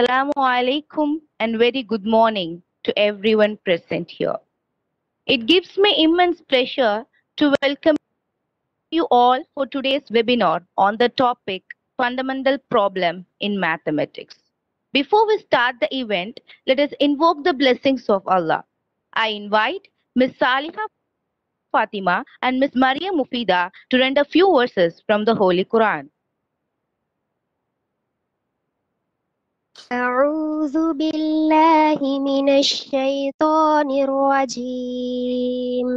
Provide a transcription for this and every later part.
Assalamu alaikum and very good morning to everyone present here. It gives me immense pleasure to welcome you all for today's webinar on the topic Fundamental Problem in Mathematics. Before we start the event, let us invoke the blessings of Allah. I invite Ms. Saliha Fatima and Ms. Maria Mufida to render few verses from the Holy Quran. أعوذ بالله من الشيطان الرجيم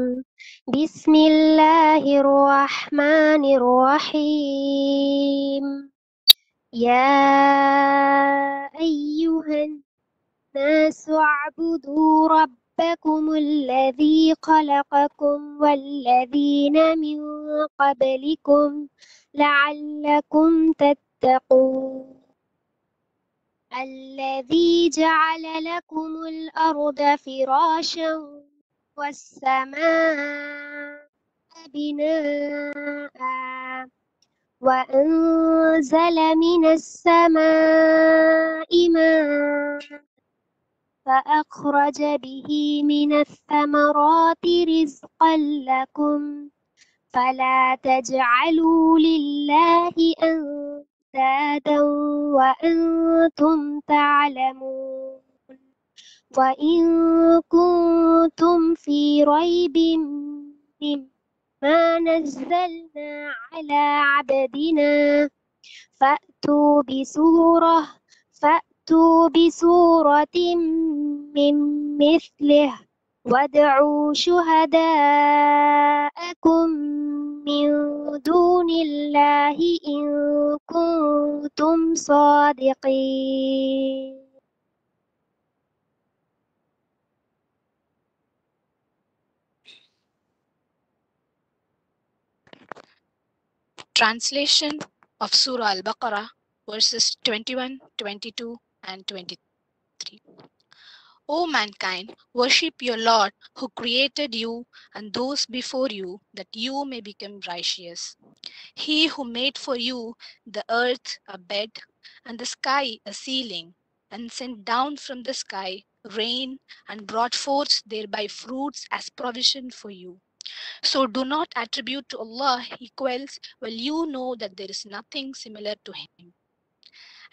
بسم الله الرحمن الرحيم يا أيها الناس اعبدوا ربكم الذي خلقكم والذين من قبلكم لعلكم تتقون الذي جعل لكم الأرض فراشا والسماء بناء وأنزل من السماء ماء فأخرج به من الثمرات رزقا لكم فلا تجعلوا لله أندادا وأنتم تعلمون وإن كنتم في ريب مما نزلنا على عبدنا فأتوا بسورة من مثله وادعوا شهداءكم من دون الله إن كنتم صادقين. Translation of Surah Al-Baqarah, verses 21, 22, and 23. O mankind, worship your Lord who created you and those before you, that you may become righteous. He who made for you the earth a bed and the sky a ceiling, and sent down from the sky rain and brought forth thereby fruits as provision for you. So do not attribute to Allah equals while you know that there is nothing similar to Him.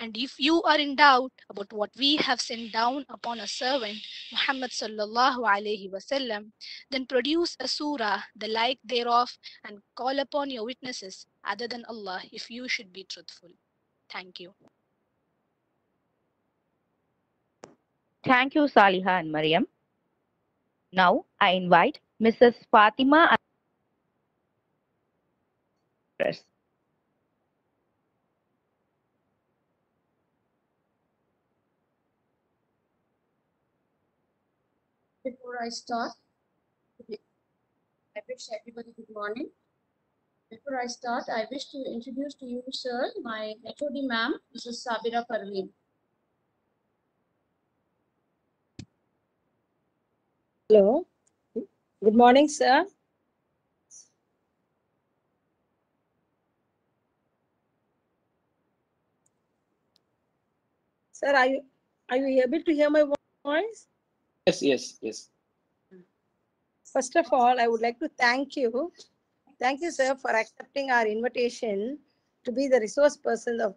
And if you are in doubt about what we have sent down upon a servant, Muhammad sallallahu alaihi wasallam, then produce a surah, the like thereof, and call upon your witnesses other than Allah if you should be truthful. Thank you. Thank you, Saliha and Mariam. Now I invite Mrs. Fatima. Before I start, I wish everybody good morning. Before I start, I wish to introduce to you, sir, my HOD ma'am, Mrs. Sabira Parveen. Hello. Good morning, sir. Sir, are you able to hear my voice? Yes. First of all, I would like to thank you. Thank you, sir, for accepting our invitation to be the resource person of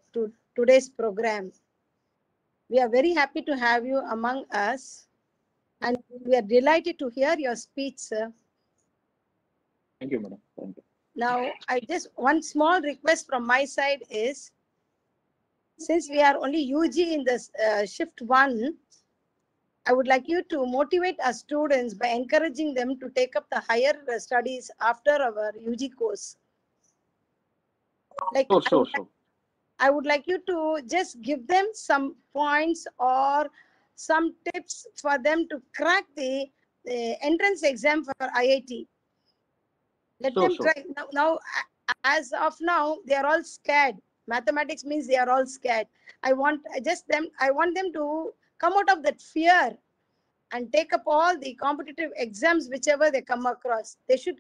today's program. We are very happy to have you among us, and we are delighted to hear your speech, sir. Thank you, madam. Thank you. Now, one small request from my side is, since we are only UG in this shift 1, I would like you to motivate our students by encouraging them to take up the higher studies after our UG course. Like, Sure. I would like you to just give them some points or some tips for them to crack the entrance exam for IIT. Let them try. Now, as of now, they are all scared. Mathematics means they are all scared. I want them to come out of that fear and take up all the competitive exams whichever they come across. They should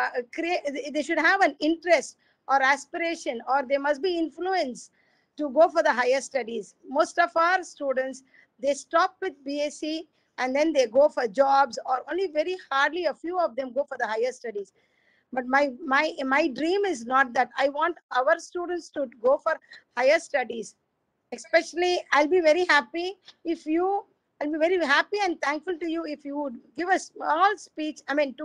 have an interest or aspiration, or they must be influenced to go for the higher studies. Most of our students, they stop with BSc and then they go for jobs, or only very hardly a few of them go for the higher studies. But my dream is not that. I want our students to go for higher studies. Especially, I'll be very happy if you, I'll be very happy and thankful to you if you would give a small speech, I mean,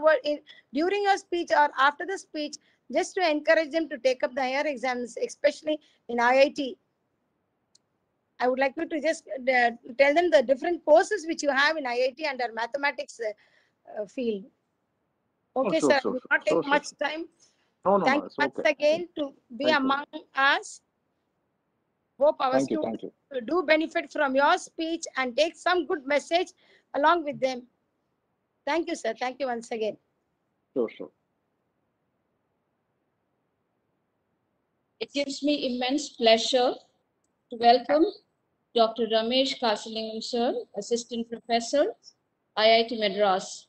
during your speech or after the speech, just to encourage them to take up the higher exams, especially in IIT. I would like you to just tell them the different courses which you have in IIT under mathematics field. Okay, sure, sir. sure, I will sure, not sure, take sure. much time. No, no, Thank no, you it's once okay. again to be Thank you. among us. Hope our Thank you, students thank you. do benefit from your speech and take some good message along with them. Thank you, sir. Thank you once again. Sure, sure. It gives me immense pleasure to welcome Dr. Ramesh Kasilingam, sir, Assistant Professor, IIT Madras.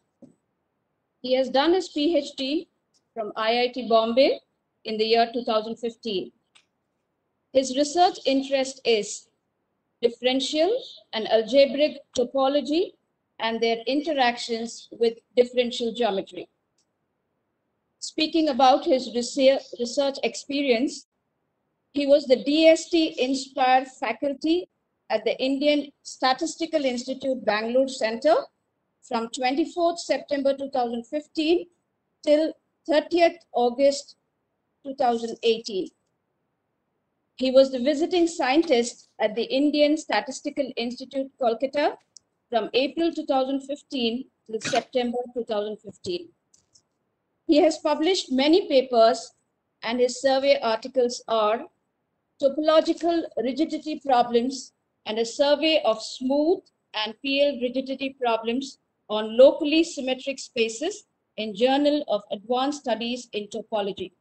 He has done his PhD from IIT Bombay in the year 2015. His research interest is differential and algebraic topology and their interactions with differential geometry. Speaking about his research experience, he was the DST Inspire faculty at the Indian Statistical Institute Bangalore Center from 24th September 2015 till 30th August 2018. He was the visiting scientist at the Indian Statistical Institute, Kolkata from April 2015 till September 2015. He has published many papers, and his survey articles are Topological Rigidity Problems and a Survey of Smooth and PL Rigidity Problems on Locally Symmetric Spaces in Journal of Advanced Studies in Topology.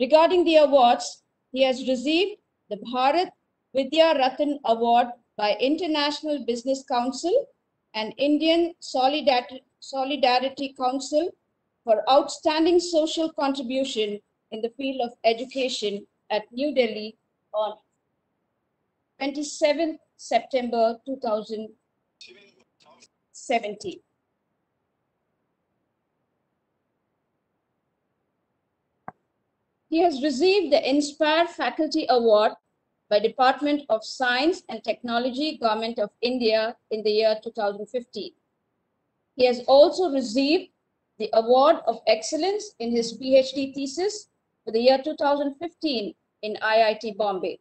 Regarding the awards, he has received the Bharat Vidya Ratan Award by International Business Council and Indian Solidarity Council for outstanding social contribution in the field of education at New Delhi on 27th September 2017. He has received the Inspire Faculty Award by Department of Science and Technology, Government of India in the year 2015. He has also received the Award of Excellence in his PhD thesis for the year 2015 in IIT Bombay.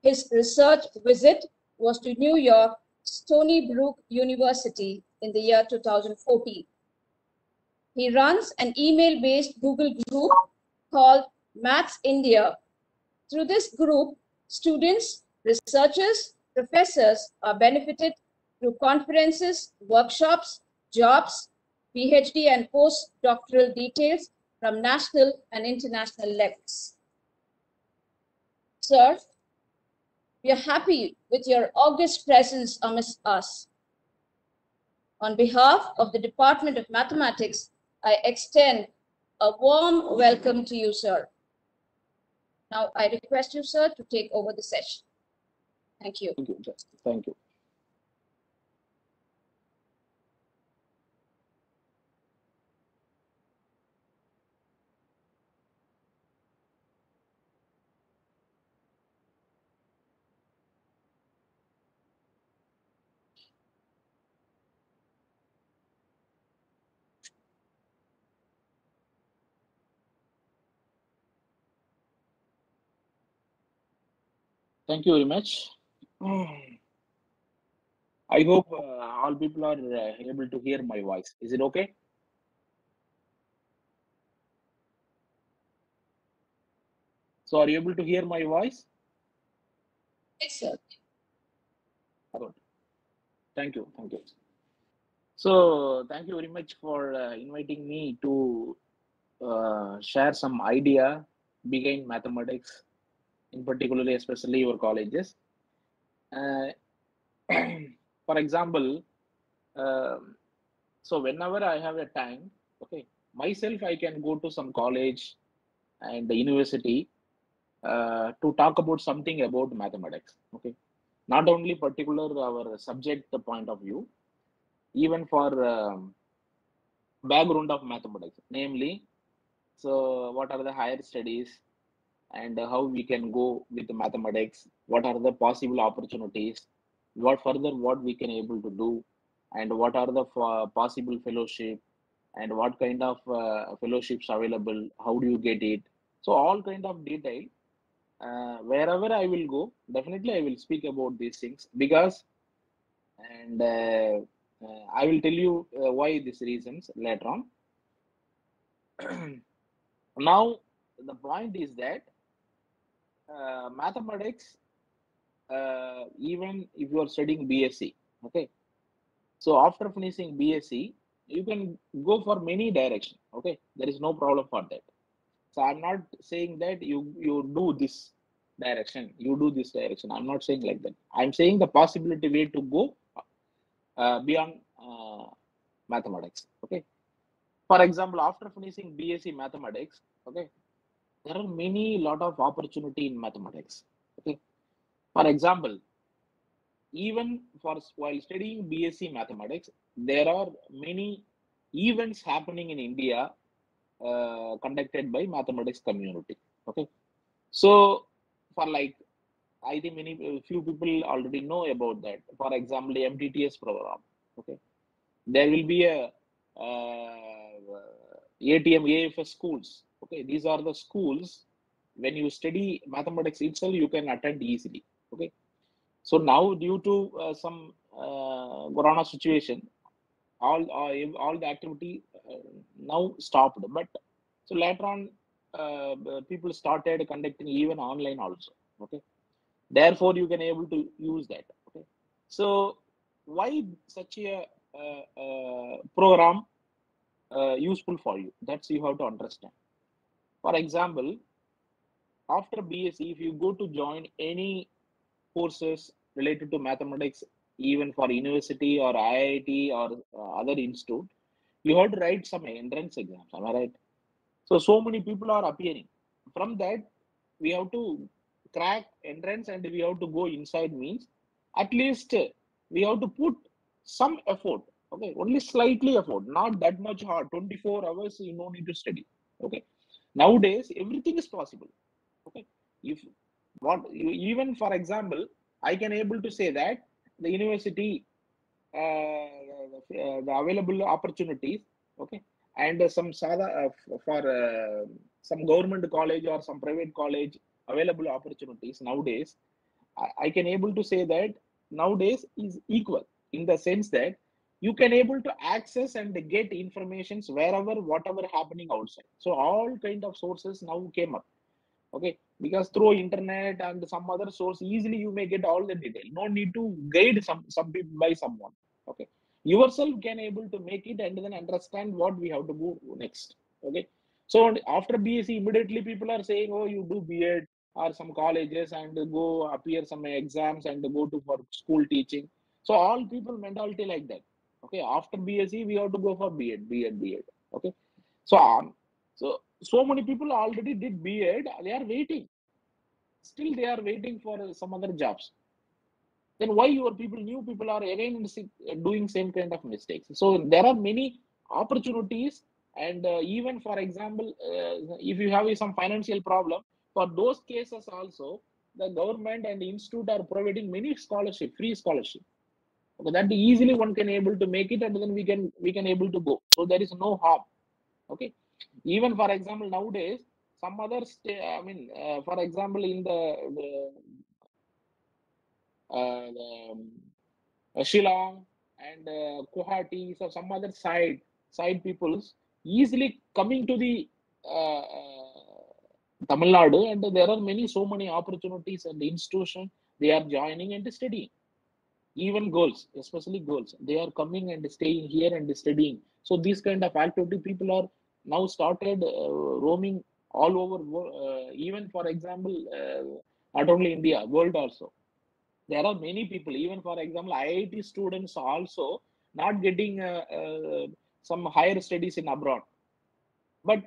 His research visit was to New York Stony Brook University in the year 2014. He runs an email-based Google group called Maths India. Through this group, students, researchers, professors are benefited through conferences, workshops, jobs, PhD and postdoctoral details from national and international levels. Sir, we are happy with your august presence amidst us. On behalf of the Department of Mathematics, I extend a warm welcome to you, sir. Now, I request you, sir, to take over the session. Thank you. Thank you. Thank you. Thank you very much. I hope all people are able to hear my voice. Is it okay? So are you able to hear my voice? Yes, sir. Good. Thank you. Thank you. So thank you very much for inviting me to share some idea behind mathematics, in particularly, especially your colleges. For example, so whenever I have a time, okay, myself, I can go to some college and the university to talk about something about mathematics. Okay, not only particular our subject point of view, even for background of mathematics, namely, so what are the higher studies and how we can go with mathematics, what are the possible opportunities, what further what we can able to do, and what are the possible fellowship, and what kind of fellowships available, how do you get it. So all kind of detail, wherever I will go, definitely I will speak about these things, because and I will tell you why these reasons later on. Now the point is that mathematics, even if you are studying BSc, okay, so after finishing BSc, you can go for many directions. Okay, there is no problem for that. So I'm not saying that you do this direction, you do this direction. I'm not saying like that. I'm saying the possibility way to go beyond mathematics. Okay. For example, after finishing BSc mathematics, okay, there are many lot of opportunity in mathematics. Okay. For example, even for while studying BSc mathematics, there are many events happening in India conducted by mathematics community. Okay, so for like I think many few people already know about that. For example, the MTTS program. Okay, there will be a ATM AFS schools. Okay, these are the schools when you study mathematics itself, you can attend easily. Okay, so now due to some corona situation, all the activity now stopped. But so later on, people started conducting even online also. Okay, therefore you can able to use that. Okay, so why such a program useful for you? That's you have to understand. For example, after BSc, if you go to join any courses related to mathematics, even for university or IIT or other institute, you have to write some entrance exams. Am I right? So many people are appearing. From that, we have to crack entrance and we have to go inside. Means at least we have to put some effort. Okay, only slightly effort, not that much hard. 24 hours you no need to study. Okay, nowadays everything is possible. Okay, if what even for example, I can able to say that the university the available opportunities, okay, and some for some government college or some private college available opportunities nowadays, I can able to say that nowadays is equal in the sense that you can able to access and get informations wherever whatever happening outside. So all kind of sources now came up. Okay, because through internet and some other source easily you may get all the detail, no need to guide some people by someone. Okay, yourself can able to make it and then understand what we have to go next. Okay, so after BSc immediately people are saying, oh, you do B.Ed or some colleges and go appear some exams and go to for school teaching. So all people mentality like that. Okay, after BSc we have to go for B.Ed. Okay, so so many people already did B.Ed, they are waiting. Still, they are waiting for some other jobs. Then why your people, new people, are again doing same kind of mistakes? So there are many opportunities, and even for example, if you have some financial problem, for those cases also, the government and the institute are providing many scholarship, free scholarship. Okay, that easily one can able to make it, and then we can able to go. So there is no harm. Okay, even for example nowadays some other I mean for example in the Shillong and Guwahati, so some other side peoples easily coming to the Tamil Nadu, and there are so many opportunities and institutions they are joining and studying. Even girls, especially girls, they are coming and staying here and studying. So these kind of activity people are now started roaming all over even for example not only India, world also. There are many people, even for example IIT students also not getting some higher studies in abroad, but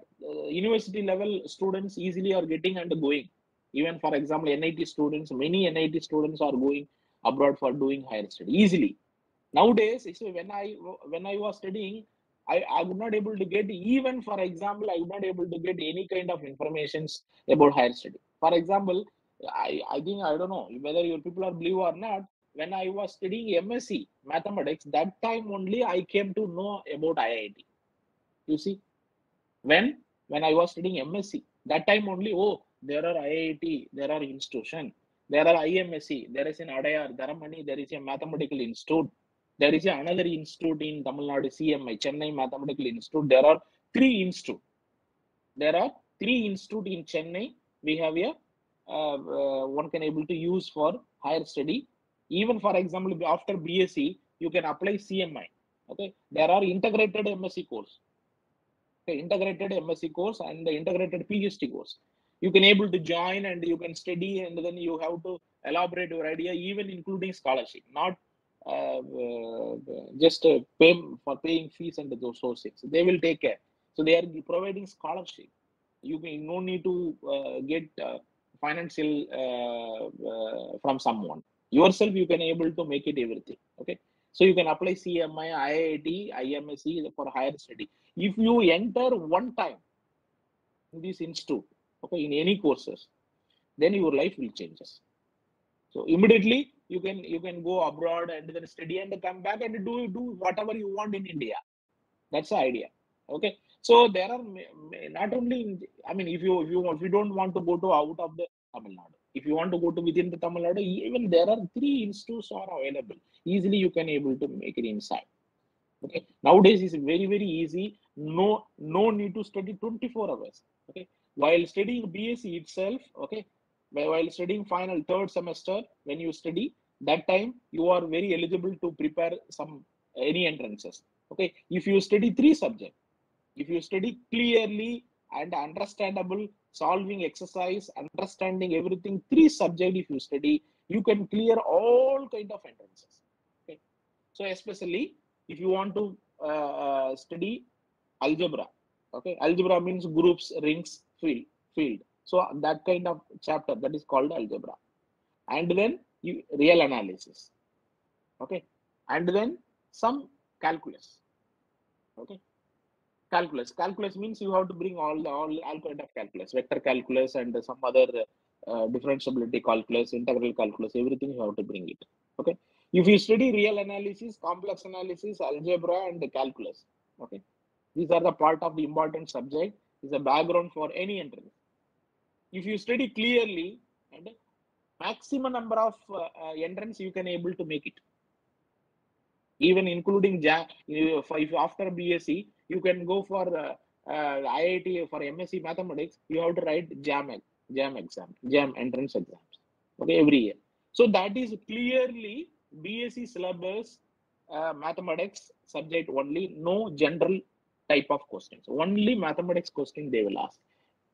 university level students easily are getting and going. Even for example, NIT students, many NIT students are going abroad for doing higher study easily. Nowadays, when I was studying, I would not able to get, even for example, I would not able to get any kind of informations about higher study. For example, I think, I don't know whether your people are believe or not, when I was studying MSc mathematics, that time only I came to know about IIT. You see, when I was studying MSc, that time only, oh, there are IIT, there are institution, there are IMSc, there is an Adayar, Dharamani, there is a mathematical institute, there is another institute in Tamil Nadu, CMI, Chennai Mathematical Institute. There are 3 institutes. There are 3 institutes in Chennai. We have a one can able to use for higher study. Even for example, after BSc, you can apply CMI. Okay, there are integrated MSc course. Okay, integrated MSc course and the integrated PhD course. You can able to join and you can study, and then you have to elaborate your idea, even including scholarship, not just pay for paying fees and those things. They will take care. So they are providing scholarship. You can no need to get financial from someone. Yourself, you can able to make it everything. Okay, so you can apply CMI, IIT, IMSc for higher study. If you enter one time in this institute, okay, in any courses, then your life will change. So immediately you can go abroad and then study and come back and do whatever you want in India. That's the idea. Okay, so there are not only, I mean, if you don't want to go to out of the Tamil Nadu, if you want to go to within the Tamil Nadu, even there are 3 institutes are available. Easily you can able to make it inside. Okay, nowadays it's very easy. No need to study 24 hours. Okay, while studying BSc itself, okay, while studying final 3rd semester, when you study, that time you are very eligible to prepare some any entrances. Okay, if you study 3 subjects, if you study clearly and understandable, solving exercise, understanding everything, 3 subjects if you study, you can clear all kind of entrances. Okay, so especially if you want to study algebra, okay, algebra means groups, rings, field. So that kind of chapter, that is called algebra. And then you real analysis, okay, and then some calculus. Okay, calculus means you have to bring all kind of calculus, vector calculus and some other differentiability calculus, integral calculus, everything you have to bring it. Okay, if you study real analysis, complex analysis, algebra and calculus, okay, these are the part of the important subject, is a background for any entrance. If you study clearly, and maximum number of entrance you can able to make it, even including JAM. If after BSc you can go for IIT for MSc mathematics, you have to write JAM exam, JAM entrance exams, okay, every year. So that is clearly BSc syllabus, mathematics subject only, no general type of questions, only mathematics question they will ask.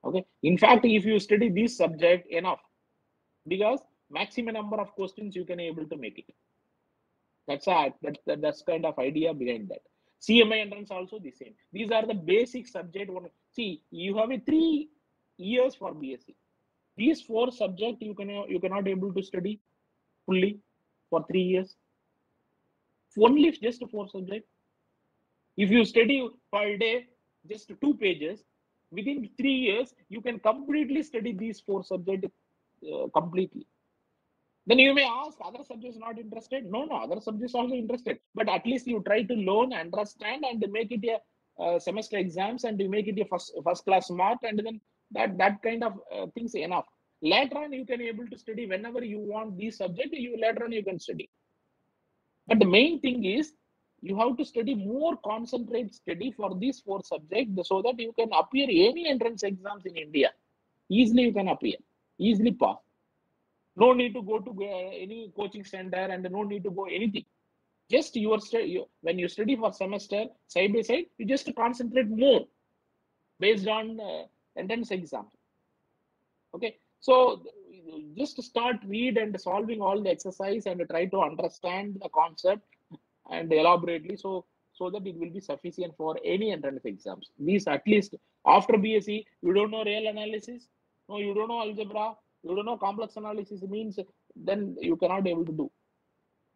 Okay, in fact, if you study this subject enough, because maximum number of questions you can able to make it. That's kind of idea behind that. CMI entrance also the same. These are the basic subject. See, you have a 3 years for BSc. These 4 subject you cannot able to study fully for 3 years. Only just 4 subject. If you study per day just 2 pages, within 3 years you can completely study these 4 subjects completely. Then you may ask, other subjects not interested? No, other subjects also interested. But at least you try to learn, understand, and make it a semester exams, and you make it a first class mark, and then that kind of things enough. Later on, you can able to study whenever you want these subject. Later on you can study. But the main thing is you have to study more concentrate study for these 4 subjects, so that you can appear any entrance exams in India. Easily you can appear, easily pass. No need to go to any coaching center, and no need to go anything. Just when you study for semester side by side, you just concentrate more based on entrance exam. Okay, so just start read and solving all the exercise and try to understand the concept and elaborately, so that it will be sufficient for any entrance exams. These, at least after BSc, you don't know real analysis, no, you don't know algebra, You don't know complex analysis means, then you cannot be able to do.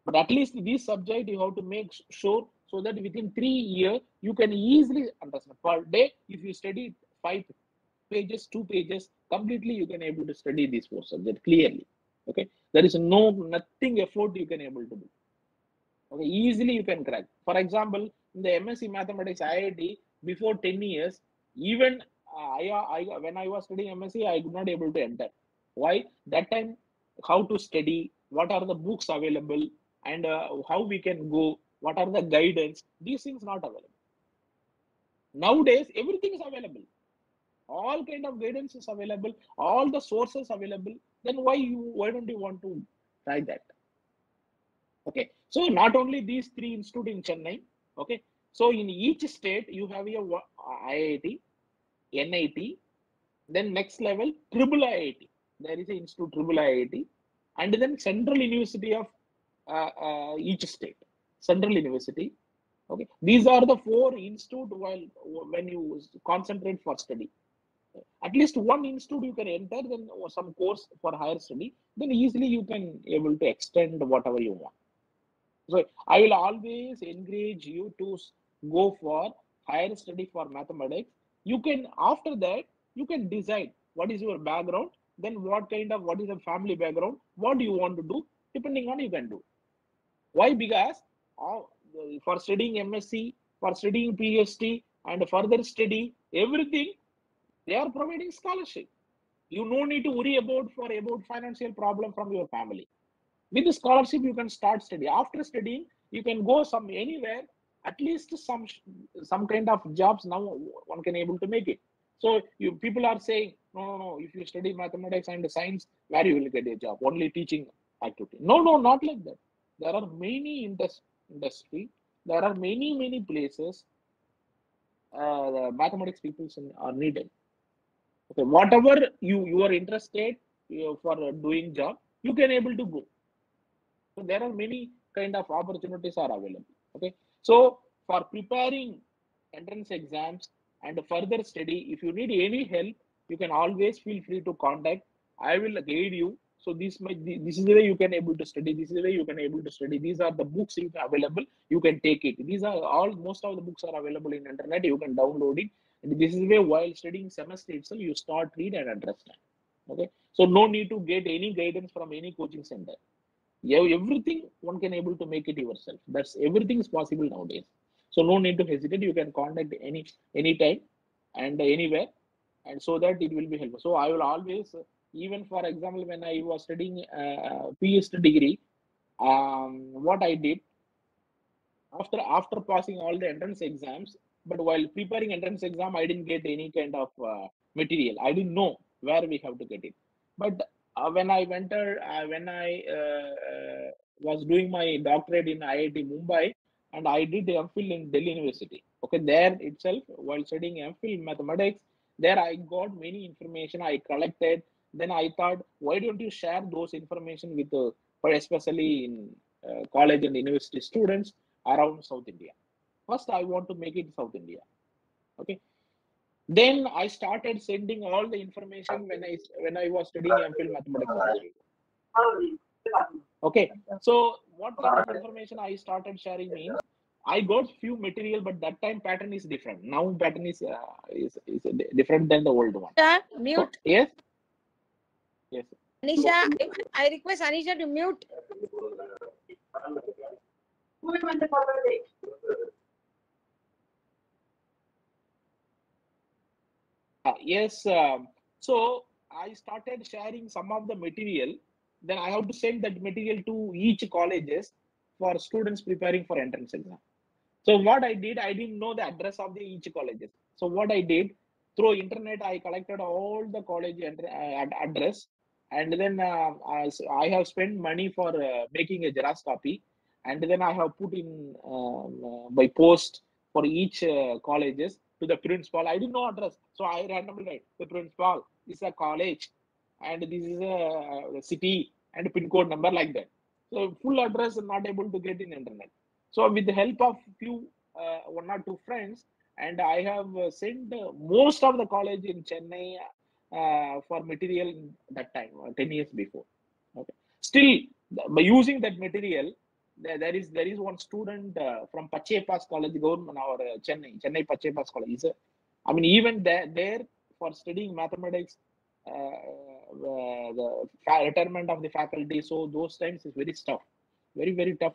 But at least this subject you have to make sure, so that within 3 years you can easily understand. Per day, if you study 5 pages, 2 pages, completely you can able to study these 4 subjects clearly. Okay, there is nothing effort you can able to do. Okay, easily you can crack. For example, in the MSc Mathematics IIT, before 10 years, even when I was studying MSc, I could not able to enter. Why? That time, how to study, what are the books available, and how we can go, what are the guidance, these things not available. Nowadays, everything is available. All kind of guidance is available, all the sources available. Then why don't you want to try that? Okay, so not only these 3 institutes in Chennai. Okay, so in each state you have your IIT, NIT, then next level triple IIT. There is an institute triple IIT, and then Central University of each state. Central University. Okay, these are the 4 institutes when you concentrate for study. At least one institute you can enter, then or some course for higher study, then easily you can able to extend whatever you want. So I will always encourage you to go for higher study for mathematics. You can, after that, you can decide what is your background, then what is the family background, what do you want to do, depending on you can do. Why? Because for studying MSc, for studying PhD, and further study, everything, they are providing scholarship. You no need to worry about financial problem from your family. With the scholarship, you can start study. After studying, you can go anywhere. At least some kind of jobs now one can able to make it. So people are saying, no. If you study mathematics and science, where you will get a job? Only teaching activity. No, not like that. There are many industry. There are many places. Mathematics people are needed. Okay, whatever you are interested for doing job, you can able to go. So there are many kind of opportunities are available. Okay, so for preparing entrance exams and further study, if you need any help, you can always feel free to contact. I will guide you. So this is the way you can able to study. This is the way you can able to study. These are the books you can available. You can take it. These are most of the books are available in internet. You can download it. And this is the way while studying semester itself, you start read and understand. Okay, so no need to get any guidance from any coaching center. Everything one can able to make it yourself. That's everything is possible nowadays. So no need to hesitate. You can contact anytime and anywhere, and so that it will be helpful. So I will always, even for example, when I was studying PhD degree, what I did after passing all the entrance exams, but while preparing entrance exam, I didn't get any kind of material. I didn't know where we have to get it. But when I was doing my doctorate in IIT Mumbai, and I did MPhil in Delhi University. Okay, there itself, while studying MPhil in mathematics, there I got many information I collected. Then I thought, why don't you share those information with, especially in college and university students around South India. First, I want to make it South India. Okay. Then I started sending all the information when I was studying MPhil mathematics also. Okay. So what kind of information I started sharing means, I got few material, but that time pattern is different. Now pattern is different than the old one. Mute. So, yes. Yes. Anisha, I request Anisha to mute. Yes. So I started sharing some of the material. Then I have to send that material to each colleges for students preparing for entrance exam. So what I did, I didn't know the address of the each colleges. So what I did, through internet, I collected all the college address, and then I have spent money for making a Xerox copy, and then I have put in by post for each colleges to the principal. I didn't know address, so I randomly write the principal. This is a college, and this is a city and pin code number like that. So full address not able to get in internet. So with the help of few 1 or 2 friends, and I have sent most of the college in Chennai, for material that time, 10 years before. Okay. Still, by using that material, there is one student from Pachepas College, government, or Chennai Pachepas College. I mean, even there for studying mathematics, the retirement of the faculty. So those times is very tough, very tough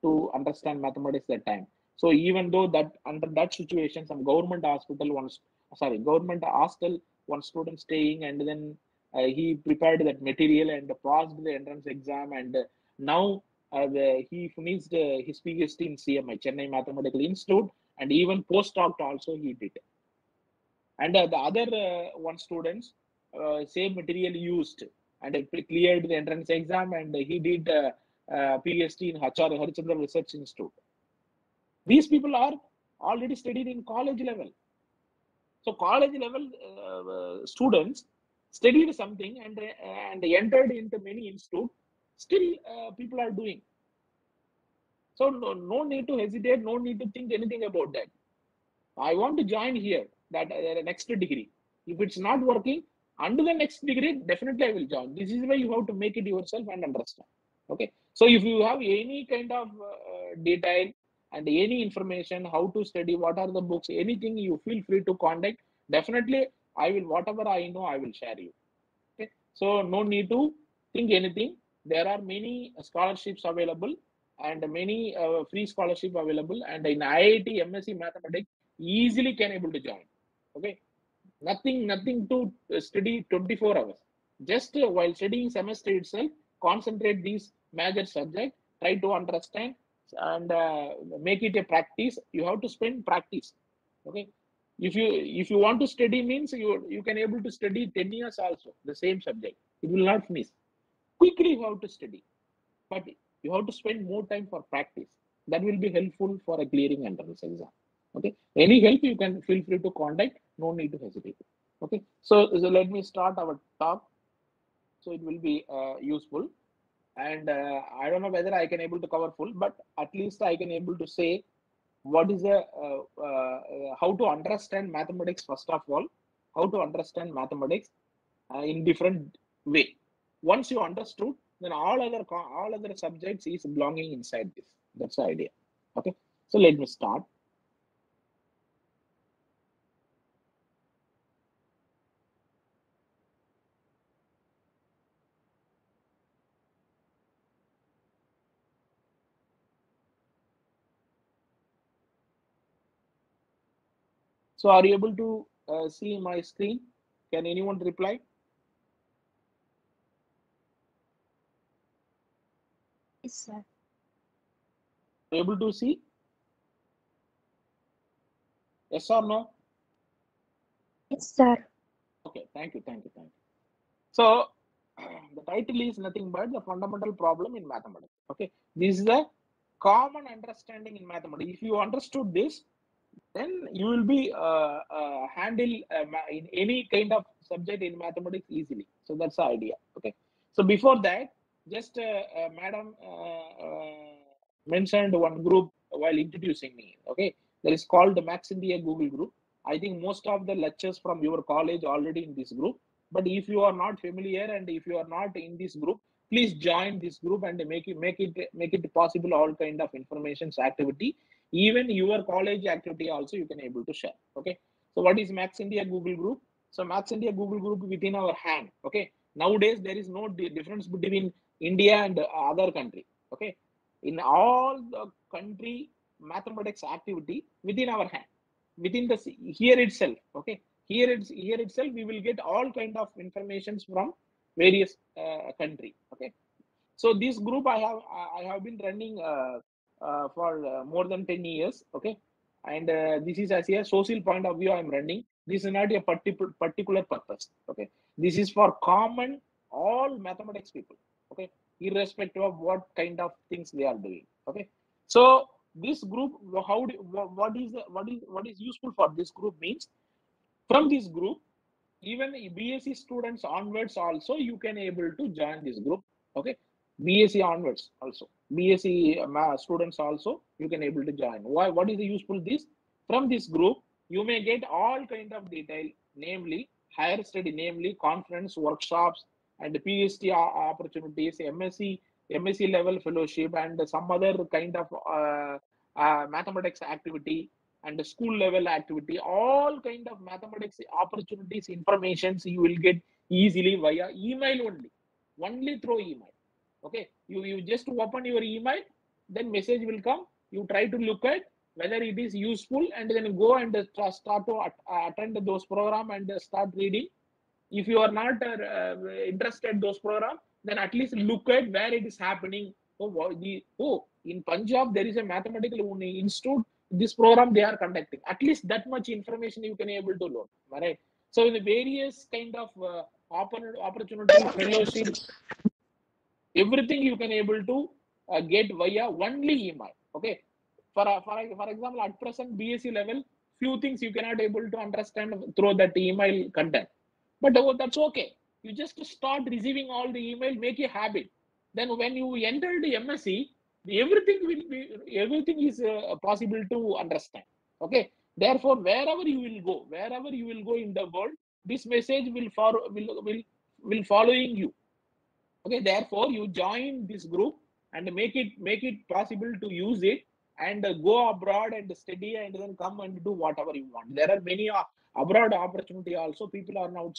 to understand mathematics that time. So even though that under that situation, some government government hostel, one student staying, and then he prepared that material and passed the entrance exam, and now he finished his PhD in CMI, Chennai Mathematical Institute, and even postdoc also he did. And the other one students, same material used, and cleared the entrance exam, and he did PhD in Harichandra Research Institute. These people are already studied in college level. So college level students studied something and entered into many institutes. Still, people are doing. So no need to hesitate, no need to think anything about that. I want to join here, that next degree. If it's not working, under the next degree, definitely I will join. This is why you have to make it yourself and understand. Okay. So if you have any kind of detail and any information, how to study, what are the books, anything, you feel free to contact. Definitely, I will, whatever I know, I will share you. Okay. So no need to think anything. There are many scholarships available and many free scholarship available. And in IIT, MSc Mathematics, easily can able to join. Okay. Nothing to study 24 hours. Just while studying semester itself, concentrate these major subjects, try to understand and make it a practice. You have to spend practice. Okay. If you want to study, means you can able to study 10 years also, the same subject. It will not finish. Quickly you have to study, but you have to spend more time for practice. That will be helpful for a clearing entrance exam. Okay. Any help, you can feel free to contact. No need to hesitate. Okay. So let me start our talk. So it will be useful. And I don't know whether I can able to cover full, but at least I can able to say what is the how to understand mathematics first of all, how to understand mathematics in different way. Once you understood, then all other subjects is belonging inside this. That's the idea. Okay. So let me start. So are you able to see my screen? Can anyone reply? Yes, sir. Are you able to see? Yes or no? Yes, sir. Okay, thank you. So the title is nothing but the fundamental problem in mathematics. Okay, this is the common understanding in mathematics. If you understood this, then you will be handle in any kind of subject in mathematics easily. So that's the idea. Okay. So before that, just madam mentioned one group while introducing me. Okay, that is called the Max India Google group. I think most of the lectures from your college already in this group. But if you are not familiar and if you are not in this group, please join this group and make it possible all kind of informations activity. Even your college activity also you can able to share. Okay. So what is Max India Google group? So Max India Google group within our hand. Okay. Nowadays there is no difference between India and other country. Okay. In all the country mathematics activity within our hand, within the here itself. Okay. Here itself we will get all kind of informations from various country. Okay. So this group I have been running for more than 10 years. Okay. And this is as a social point of view I'm running. This is not a particular purpose. Okay. This is for common all mathematics people. Okay. Irrespective of what kind of things they are doing. Okay. So this group, what is useful for this group means, from this group, even BSc students onwards also you can able to join this group. Okay. BSc onwards also, BSc students also you can able to join. Why? What is the useful this? From this group you may get all kind of detail, namely higher study, namely conference, workshops, and PhD opportunities, MSc level fellowship, and some other kind of mathematics activity and school level activity, all kind of mathematics opportunities, informations you will get easily via email only through email. Okay, you just open your email, then message will come. You try to look at whether it is useful, and then go and start to attend those program and start reading. If you are not interested in those programs, then at least look at where it is happening. In Punjab there is a mathematical institute. This program they are conducting. At least that much information you can able to learn. Right. So in the various kind of opportunity, fellowship, everything you can able to get via only email. Okay. For example, at present BSc level, few things you cannot able to understand through that email content. But that's okay. You just start receiving all the email, make a habit. Then when you enter the MSc, everything is possible to understand. Okay. Therefore, wherever you will go in the world, this message will following you. Okay. Therefore, you join this group and make it possible to use it, and go abroad and study, and then come and do whatever you want. There are many abroad opportunity also. People are now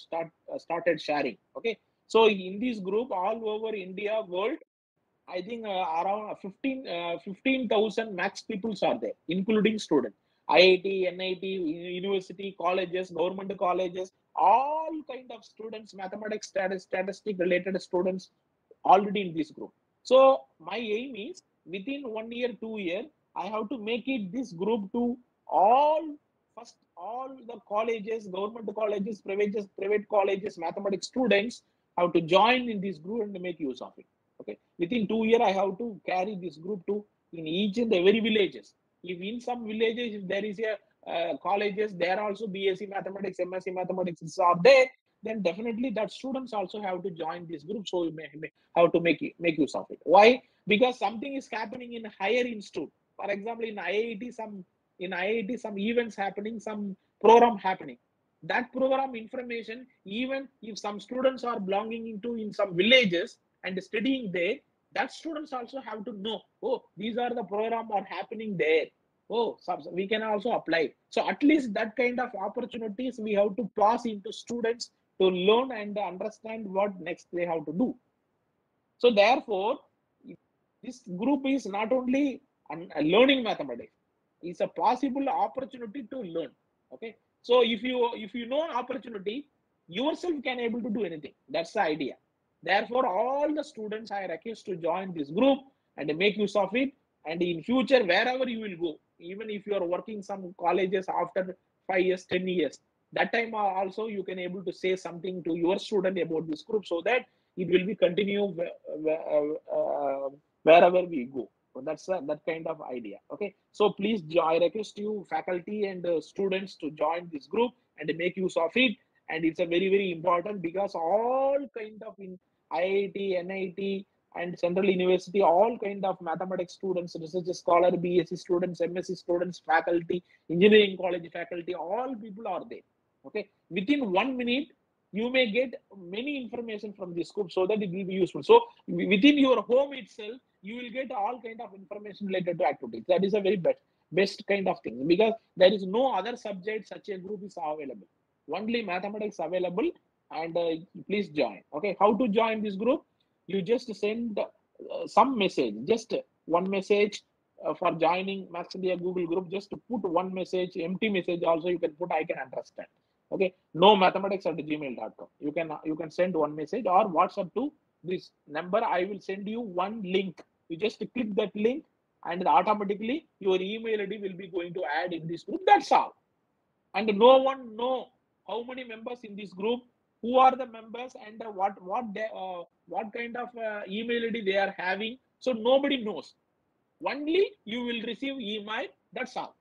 started sharing. Okay. So in this group, all over India, world, I think around 15,000 max peoples are there, including students. IIT, NIT, university, colleges, government colleges, all kind of students, mathematics, statistic related students already in this group. So my aim is within 1 year, 2 year, I have to make it this group to all the colleges, government colleges, private colleges, mathematics students have to join in this group and make use of it. Okay. Within 2 years, I have to carry this group to in each and every villages. If in some villages, if there is a colleges, there also BSc mathematics, MSc mathematics are there, then definitely that students also have to join this group. So you may have to make use of it. Why? Because something is happening in higher institute. For example, in IIT, some events happening, some program happening. That program information, even if some students are belonging into in some villages and studying there, that students also have to know, oh, these are the program are happening there. Oh, we can also apply. So at least that kind of opportunities we have to pass into students to learn and understand what next they have to do. So therefore, this group is not only learning mathematics, it's a possible opportunity to learn. Okay. So if you know opportunity, yourself can able to do anything. That's the idea. Therefore, all the students I request to join this group and make use of it. And in future, wherever you will go, even if you are working some colleges after 5 years, 10 years, that time also you can able to say something to your student about this group, so that it will be continue wherever we go. So that's that kind of idea. Okay. So please, I request you, faculty and students, to join this group and make use of it. And it's a very important, because all kind of in IIT, NIT, and Central University, all kind of mathematics students, research scholar, BSc students, MSc students, faculty, engineering college faculty, all people are there. Okay. Within 1 minute, you may get many information from this group, so that it will be useful. So within your home itself, you will get all kind of information related to activities. That is a very best kind of thing, because there is no other subject such a group is available. Only mathematics available, and please join. Okay. How to join this group? You just send some message, just one message for joining Max India Google group. Just to put one message, empty message also you can put, I can understand. Okay. No mathematics at gmail.com. You can send one message, or WhatsApp to this number. I will send you one link. You just click that link, and automatically your email ID will be going to add in this group. That's all. And no one know how many members in this group, who are the members, and what kind of email ID they are having. So nobody knows. Only you will receive email. That's all.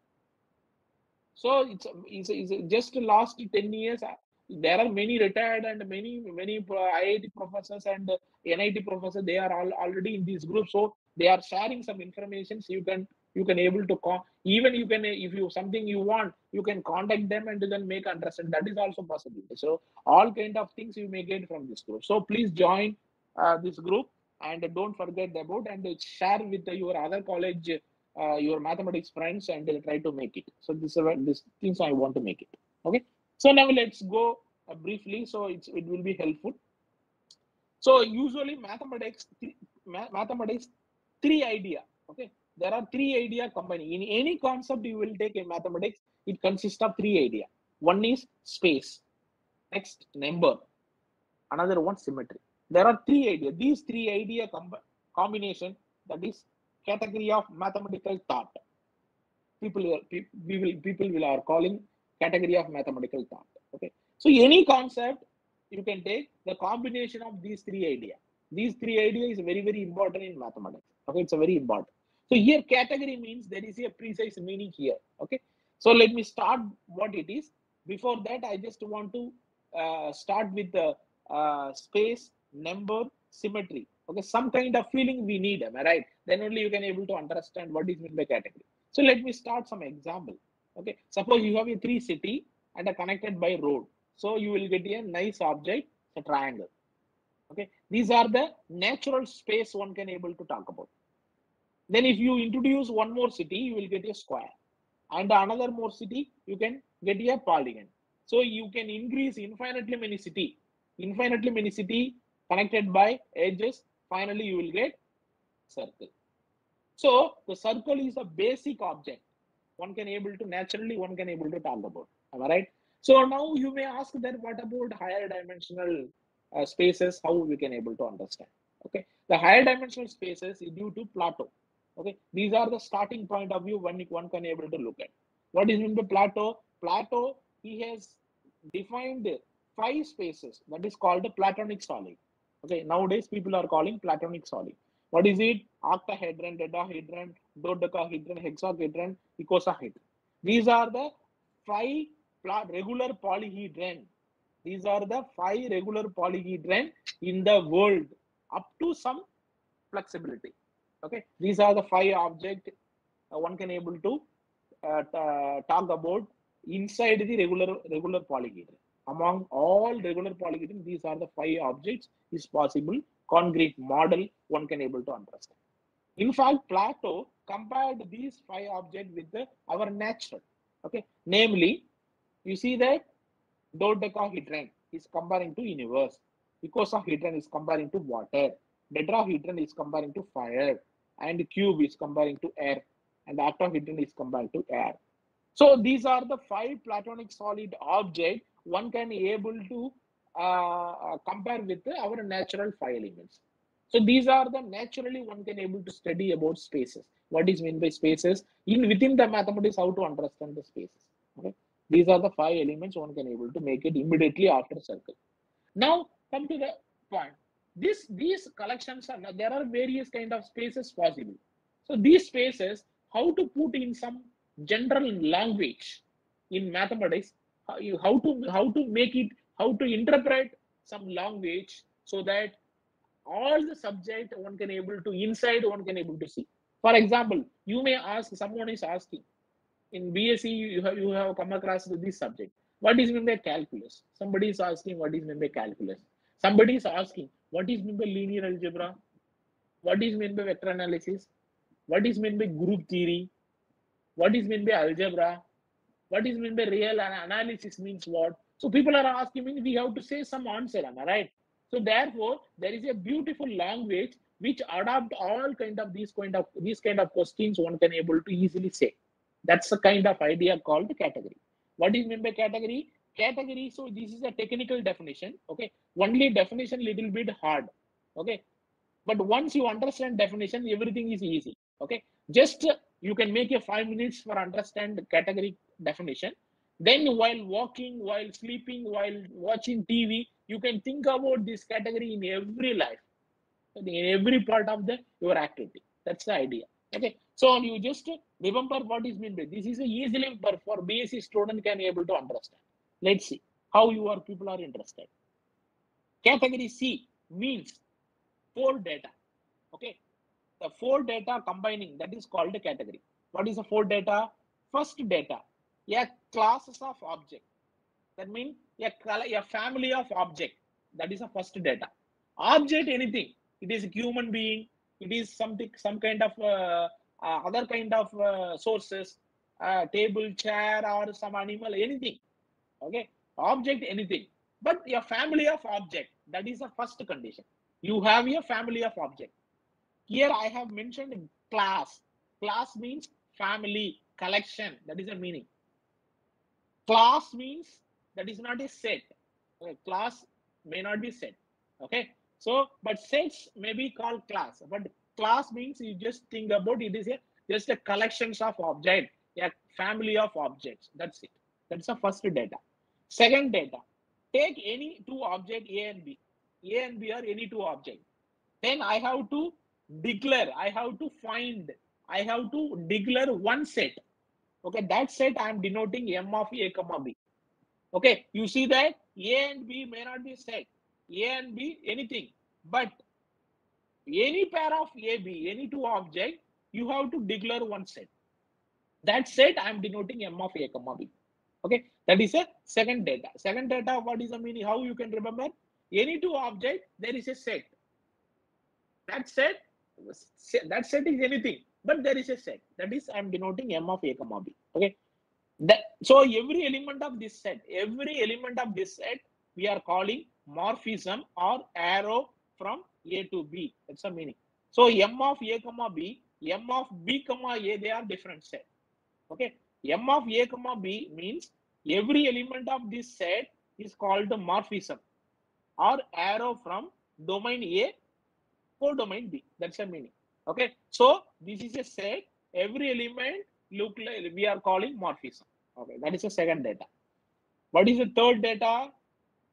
So it's just last 10 years. There are many retired and many IIT professors and NIT professors. They are all already in this group. So they are sharing some information. So you can You can able to even you can, if you something you want, you can contact them and then make understand. That is also possible. So all kind of things you may get from this group. So please join this group, and don't forget about, and share with your other college, your mathematics friends, and try to make it. So this things I want to make it. Okay. So now let's go briefly. So it will be helpful. So usually mathematics, mathematics, three idea. Okay, there are three idea combining. In any concept you will take in mathematics, it consists of three idea. One is space, next number, another one symmetry. There are three idea. These three idea combination, that is category of mathematical thought. People will are calling category of mathematical thought. Okay, so any concept you can take the combination of these three idea. These three idea is very important in mathematics. Okay, it's a very important. So here category means there is a precise meaning here. Okay, so let me start what it is. Before that, I just want to start with the space, number, symmetry. Okay, some kind of feeling we need, am I right? Then only you can able to understand what is meant by category. So let me start some example. Okay, suppose you have a three city and are connected by road. So you will get a nice object, a triangle. Okay, these are the natural space one can able to talk about. Then if you introduce one more city, you will get a square, and another more city, you can get a polygon. So you can increase infinitely many city connected by edges. Finally, you will get circle. So the circle is a basic object. One can able to talk about. Am I right? So now you may ask that what about higher dimensional spaces? How we can able to understand? Okay, the higher dimensional spaces is due to Plato. Okay, these are the starting point of view one can able to look at. What is meant by Plato? Plato, he has defined 5 spaces that is called the Platonic solid. Okay, nowadays people are calling Platonic solid. What is it? Octahedron, dodecahedron, hexahedron, icosahedron. These are the 5 regular polyhedron. These are the 5 regular polyhedron in the world, up to some flexibility. Okay, these are the 5 objects one can able to talk about inside the regular polyhedron. Among all regular polyhedron, these are the 5 objects is possible concrete model one can able to understand. In fact, Plato compared these 5 objects with our natural. Okay, namely, you see that dodecahedron is comparing to universe, icosahedron is comparing to water, tetrahedron is comparing to fire, and cube is comparing to air, and octahedron is compared to air. So these are the 5 Platonic solid objects one can able to compare with our natural 5 elements. So these are the naturally one can able to study about spaces. What is meant by spaces in within the mathematics? How to understand the spaces? Okay, these are the 5 elements one can able to make it immediately after circle. Now come to the point. These collections are, there are various kind of spaces possible. So these spaces, how to put in some general language in mathematics, how to make it, how to interpret some language so that all the subject one can able to inside one can able to see. For example, you may ask, someone is asking in BSc, you have come across this subject. What is meant by calculus? Somebody is asking what is meant by calculus. Somebody is asking what is meant by linear algebra. What is meant by vector analysis? What is meant by group theory? What is meant by algebra? What is meant by real analysis means what? So people are asking me, we have to say some answer, am I right? So therefore, there is a beautiful language which adapt all kind of these kind of questions one can able to easily say. That's the kind of idea called category. What is meant by category? Category, so this is a technical definition. Okay, only definition little bit hard. Okay, but once you understand definition, everything is easy. Okay, just you can make a 5 minutes for understand category definition. Then while walking, while sleeping, while watching TV, you can think about this category in every life, in every part of your activity. That's the idea. Okay, so you just remember what is meant by this. Is easily for BSc student can able to understand. Let's see how your people are interested. Category C means 4 data. Okay, the 4 data combining, that is called a category. What is the fourth data? First data, a classes of object. That means a family of object. That is the first data. Object anything. It is a human being. It is something, some kind of other kind of sources, table, chair, or some animal, anything. Okay, object anything. But a family of object. That is the first condition. You have a family of object. Here I have mentioned class. Class means family, collection. That is the meaning. Class means that is not a set. Okay, class may not be set. Okay, so but sets may be called class. But class means you just think about it is just a collections of objects, a family of objects. That's it. That's the first data. Second data. Take any two objects A and B. A and B are any two objects. Then I have to declare, I have to find, I have to declare one set. Okay, that set I am denoting M of A comma B. Okay, you see that A and B may not be set. A and B anything, but any pair of A, B, any two objects, you have to declare one set. That set I am denoting M of A comma B. Okay, that is a second data. Second data, what is the meaning? How you can remember? Any two objects, there is a set. That set is anything, but there is a set. That is, I am denoting M of A comma B. Okay. So every element of this set, we are calling morphism or arrow from A to B. That's the meaning. So M of A comma B, M of B comma A, they are different set. Okay. M of A comma B means every element of this set is called the morphism or arrow from domain A for domain B. That's the meaning. Okay. So this is a set. Every element look like we are calling morphism. Okay, that is the second data. What is the third data?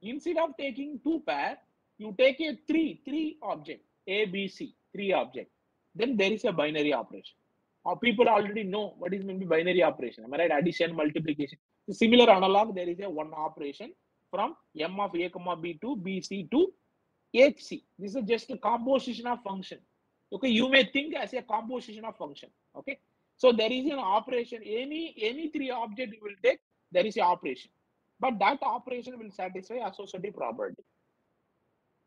Instead of taking two pair, you take a three object, A, B, C, three object. Then there is a binary operation. People already know what is meant by binary operation. Am I right? Addition, multiplication. So similar analog, there is a one operation from M of A comma B to BC to HC. This is just a composition of function. Okay, you may think as a composition of function. Okay. So there is an operation, any three object you will take, there is an operation. But that operation will satisfy associative property.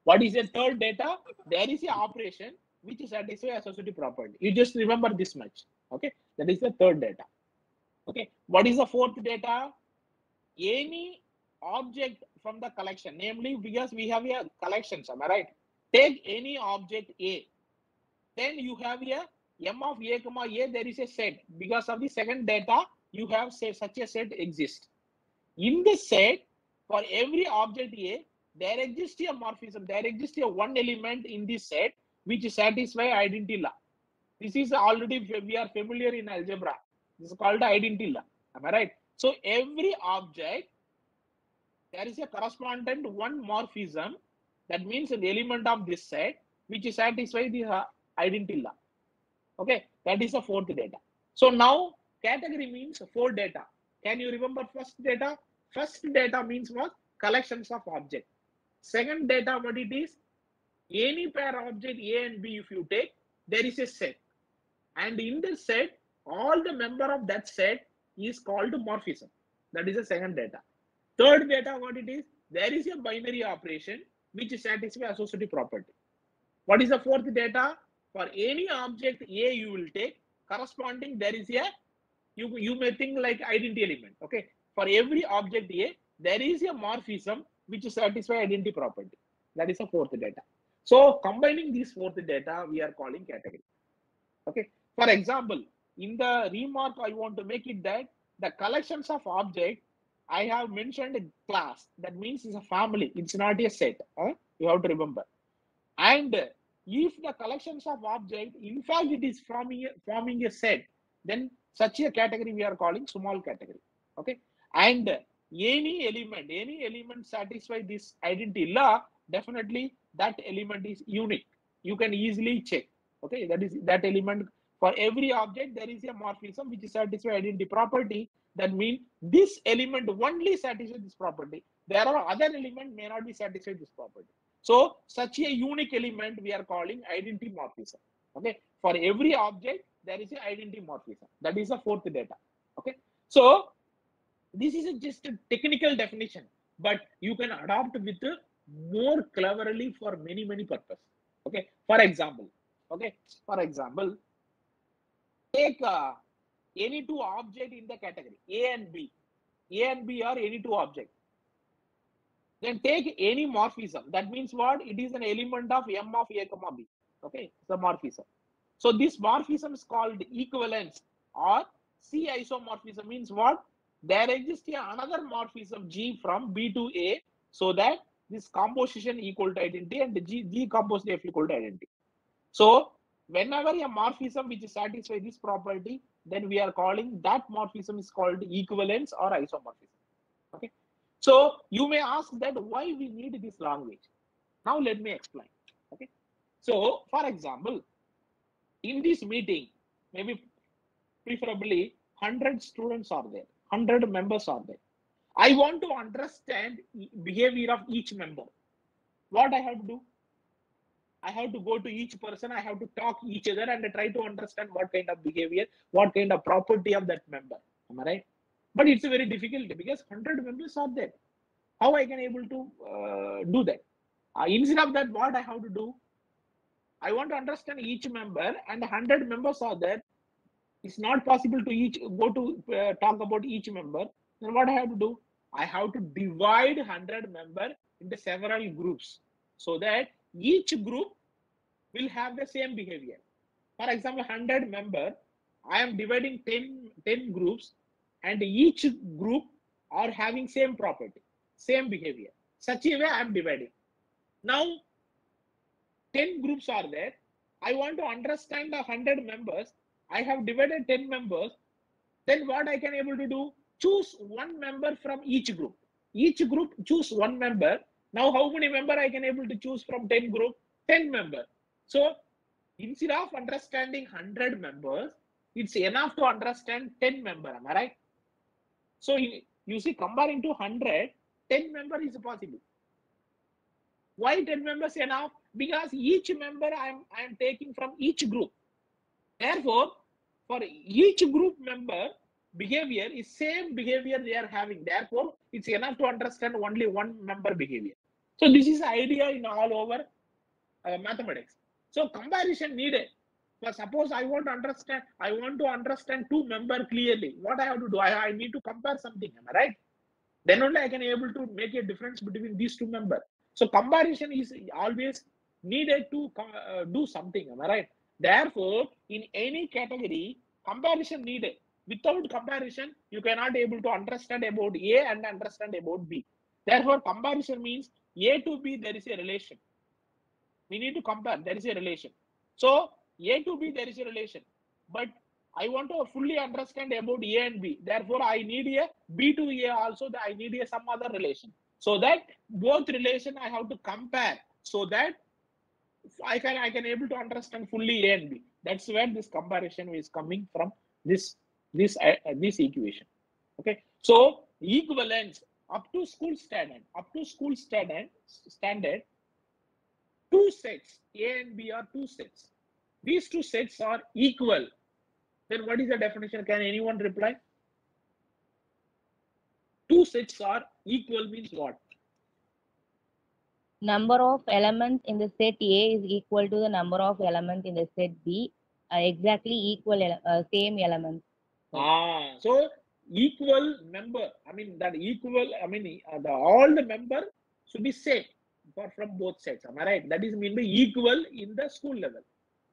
What is the third data? There is an operation which satisfies associative property. You just remember this much. Okay, that is the third data. Okay, what is the fourth data? Any object from the collection, namely because we have a collection, am I right? Take any object A. Then you have a M of A comma A, there is a set. Because of the second data, you have such a set exists. In the set, for every object A, there exists a morphism. There exists a one element in this set which satisfies identity law. This is already, we are familiar in algebra. This is called the identity law. Am I right? So every object, there is a correspondent one morphism. That means an element of this set which satisfies the identity law. Okay, that is the fourth data. So now category means four data. Can you remember first data? First data means what? Collections of objects. Second data, what it is? Any pair object A and B, if you take, there is a set. And in the set, all the member of that set is called morphism. That is the second data. Third data, what it is? There is a binary operation which satisfies associative property. What is the fourth data? For any object A you will take, corresponding there is a, you may think like identity element. Okay, for every object A, there is a morphism which satisfies identity property. That is the fourth data. So combining these fourth data, we are calling category. Okay, for example, in the remark, I want to make it that the collections of objects, I have mentioned a class. That means it's a family. It's not a set. You have to remember. And if the collections of objects, in fact, it is forming a set, then such a category we are calling small category. Okay. And any element satisfy this identity law, definitely that element is unique. You can easily check. Okay. That is that element. For every object, there is a morphism which satisfies identity property. That means this element only satisfies this property. There are other elements may not be satisfied this property. So such a unique element we are calling identity morphism. Okay. For every object, there is a identity morphism. That is the fourth data. Okay. So this is just a technical definition, but you can adopt with more cleverly for many purposes. Okay. For example, take any two object in the category A and B. A and B are any two objects. Then take any morphism. That means what? It is an element of M of A comma B. Okay, it's a morphism. So this morphism is called equivalence, or C isomorphism means what? There exists another morphism G from B to A, so that this composition equal to identity and G composite F equal to identity. So whenever a morphism which satisfies this property, then we are calling that morphism is called equivalence or isomorphism. Okay. So you may ask that why we need this language. Now let me explain. Okay. So for example, in this meeting, maybe preferably 100 students are there, 100 members are there. I want to understand behavior of each member. What I have to do? I have to go to each person, I have to talk each other and try to understand what kind of behavior, what kind of property of that member. Am I right? But it's very difficult because 100 members are there. How I can able to do that? Instead of that, what I have to do? I want to understand each member, and 100 members are there. It's not possible to each go to talk about each member. Then what I have to do? I have to divide 100 members into several groups, so that each group will have the same behavior. For example, 100 member, I am dividing 10 groups, and each group are having same property, same behavior. Such a way I am dividing. Now 10 groups are there. I want to understand the 100 members. I have divided 10 members. Then what I can able to do? Choose one member from each group. Each group choose one member. Now how many member I can able to choose from 10 group? 10 member. So instead of understanding 100 members, it's enough to understand 10 member. Am I right? So you see, comparing to 100, 10 member is possible. Why 10 members enough? Because each member I am taking from each group. Therefore, for each group member, behavior is same behavior they are having. Therefore, it's enough to understand only one member behavior. So this is the idea in all over mathematics. So comparison needed. For suppose I want to understand two member clearly. What I have to do? I need to compare something. Am I right? Then only I can able to make a difference between these two members. So comparison is always needed to do something. Am I right? Therefore, in any category, comparison needed. Without comparison, you cannot able to understand about A and understand about B. Therefore, comparison means A to B, there is a relation. We need to compare, there is a relation. So A to B, there is a relation. But I want to fully understand about A and B. Therefore, I need a B to A also, I need a some other relation. So that both relation I have to compare, so that I can able to understand fully A and B. That's where this comparison is coming from, this equation. Okay. So equivalence up to school standard, two sets, A and B are two sets. These two sets are equal. Then what is the definition? Can anyone reply? Two sets are equal means what? Number of elements in the set A is equal to the number of elements in the set B, exactly equal, same elements. So equal member, I mean that equal, I mean all the member should be same from both sets. Am I right? That is mean by equal in the school level.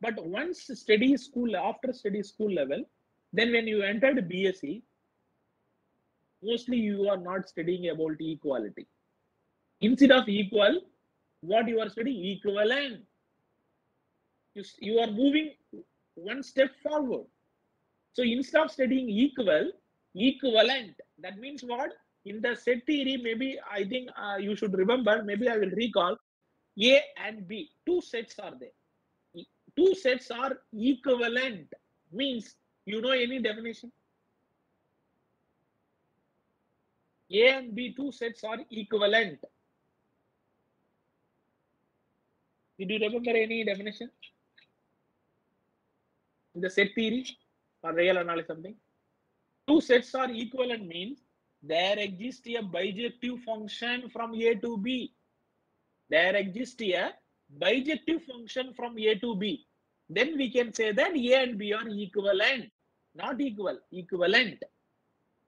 But once study school, after study school level, then when you entered BSc, mostly you are not studying about equality. Instead of equal, what you are studying? Equivalent. You are moving one step forward. So instead of studying equal, equivalent. That means what? In the set theory, maybe I think you should remember, maybe I will recall, A and B, two sets are there. Two sets are equivalent. Means, you know any definition? A and B, two sets are equivalent. Did you remember any definition? in the set theory or real analysis something? Two sets are equivalent means there exists a bijective function from A to B. There exists a bijective function from A to B. Then we can say that A and B are equivalent, not equal, equivalent.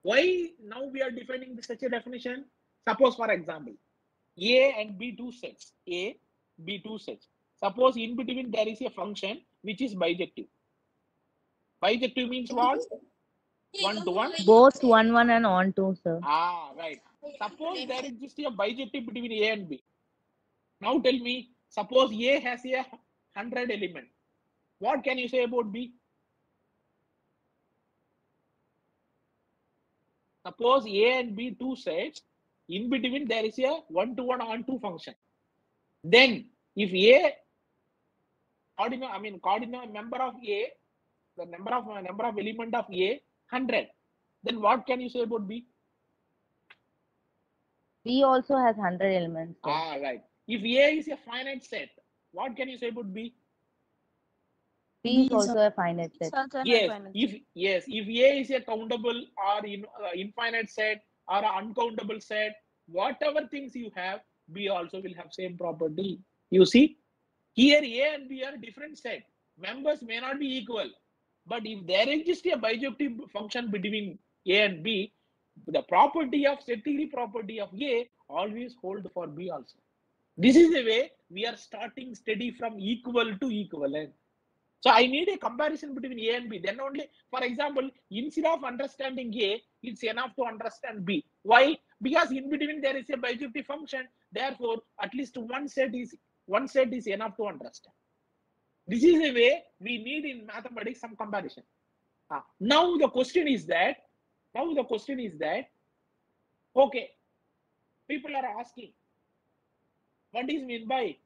Why now we are defining such a definition? Suppose, for example, A and B two sets, A, B two sets. Suppose in between there is a function which is bijective. Bijective means what? 1 to 1. Both 1, 1 and on 2, sir. Ah, right. Suppose there exists a bijective between A and B. Now tell me, suppose A has a 100 element. What can you say about B? Suppose A and B two sets, in between there is a 1 to 1 on 2 function. Then if A cardinal member of A, the number of element of A 100, then what can you say about B? B also has 100 elements. Sir. Ah, right. If A is a finite set, what can you say about B? B is also a finite set. Yes, if A is a countable or infinite set or an uncountable set, whatever things you have, B also will have same property. You see, here A and B are different set. Members may not be equal, but if there exists a bijective function between A and B, the property of set theory property of A always hold for B also. This is the way we are starting study from equal to equivalent. So I need a comparison between A and B. Then only, for example, instead of understanding A, it's enough to understand B. Why? Because in between there is a bijective function. Therefore, at least one set is enough to understand. This is the way we need in mathematics some comparison. Now the question is that, okay, people are asking, what is meant by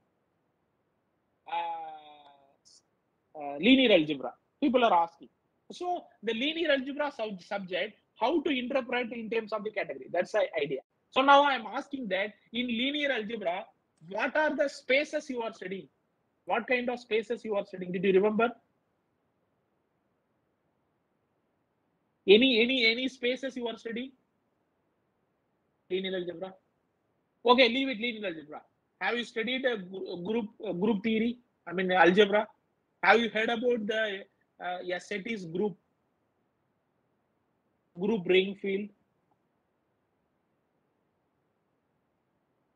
linear algebra? People are asking. So the linear algebra subject, how to interpret in terms of the category? That's the idea. So now I am asking that in linear algebra, what are the spaces you are studying? What kind of spaces you are studying? Did you remember? Any spaces you are studying? Linear algebra. Okay, leave it linear algebra. Have you studied a group theory? I mean algebra. Have you heard about the set is group ring field?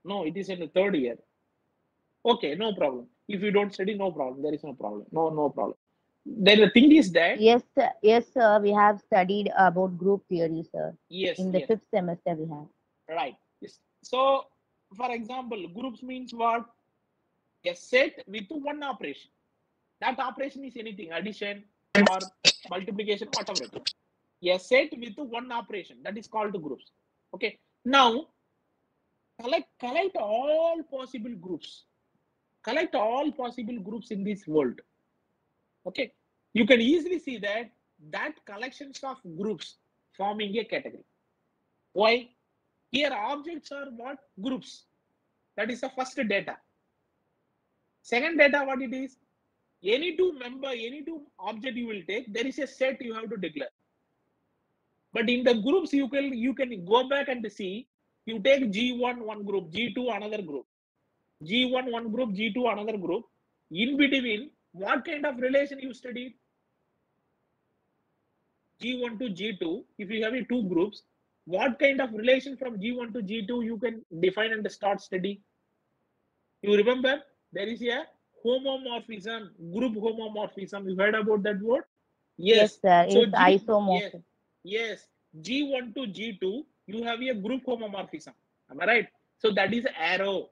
No, it is in the third year. Okay, no problem. If you don't study, no problem. There is no problem. No problem. Then the thing is that yes, sir. We have studied about group theory, sir. Yes. In the 5th semester, we have. Right. Yes. So, for example, groups means what? A set with one operation. That operation is anything, addition or multiplication, whatever it is. A set with one operation, that is called groups. Okay. Now, collect all possible groups. Collect all possible groups in this world. Okay. You can easily see that collections of groups forming a category. Why? Here objects are what? Groups. That is the first data. Second data, what it is? Any two object you will take, there is a set you have to declare. But in the groups, you can go back and see, you take G1 one group, G2 another group, G1 one group, G2 another group. In between, what kind of relation you studied? G1 to G2, if you have two groups, what kind of relation from G1 to G2 you can define and start study? You remember there is a homomorphism, group homomorphism. You heard about that word? Yes, sir. So it's isomorphism. Yes. G1 to G2, you have a group homomorphism. Am I right? So that is arrow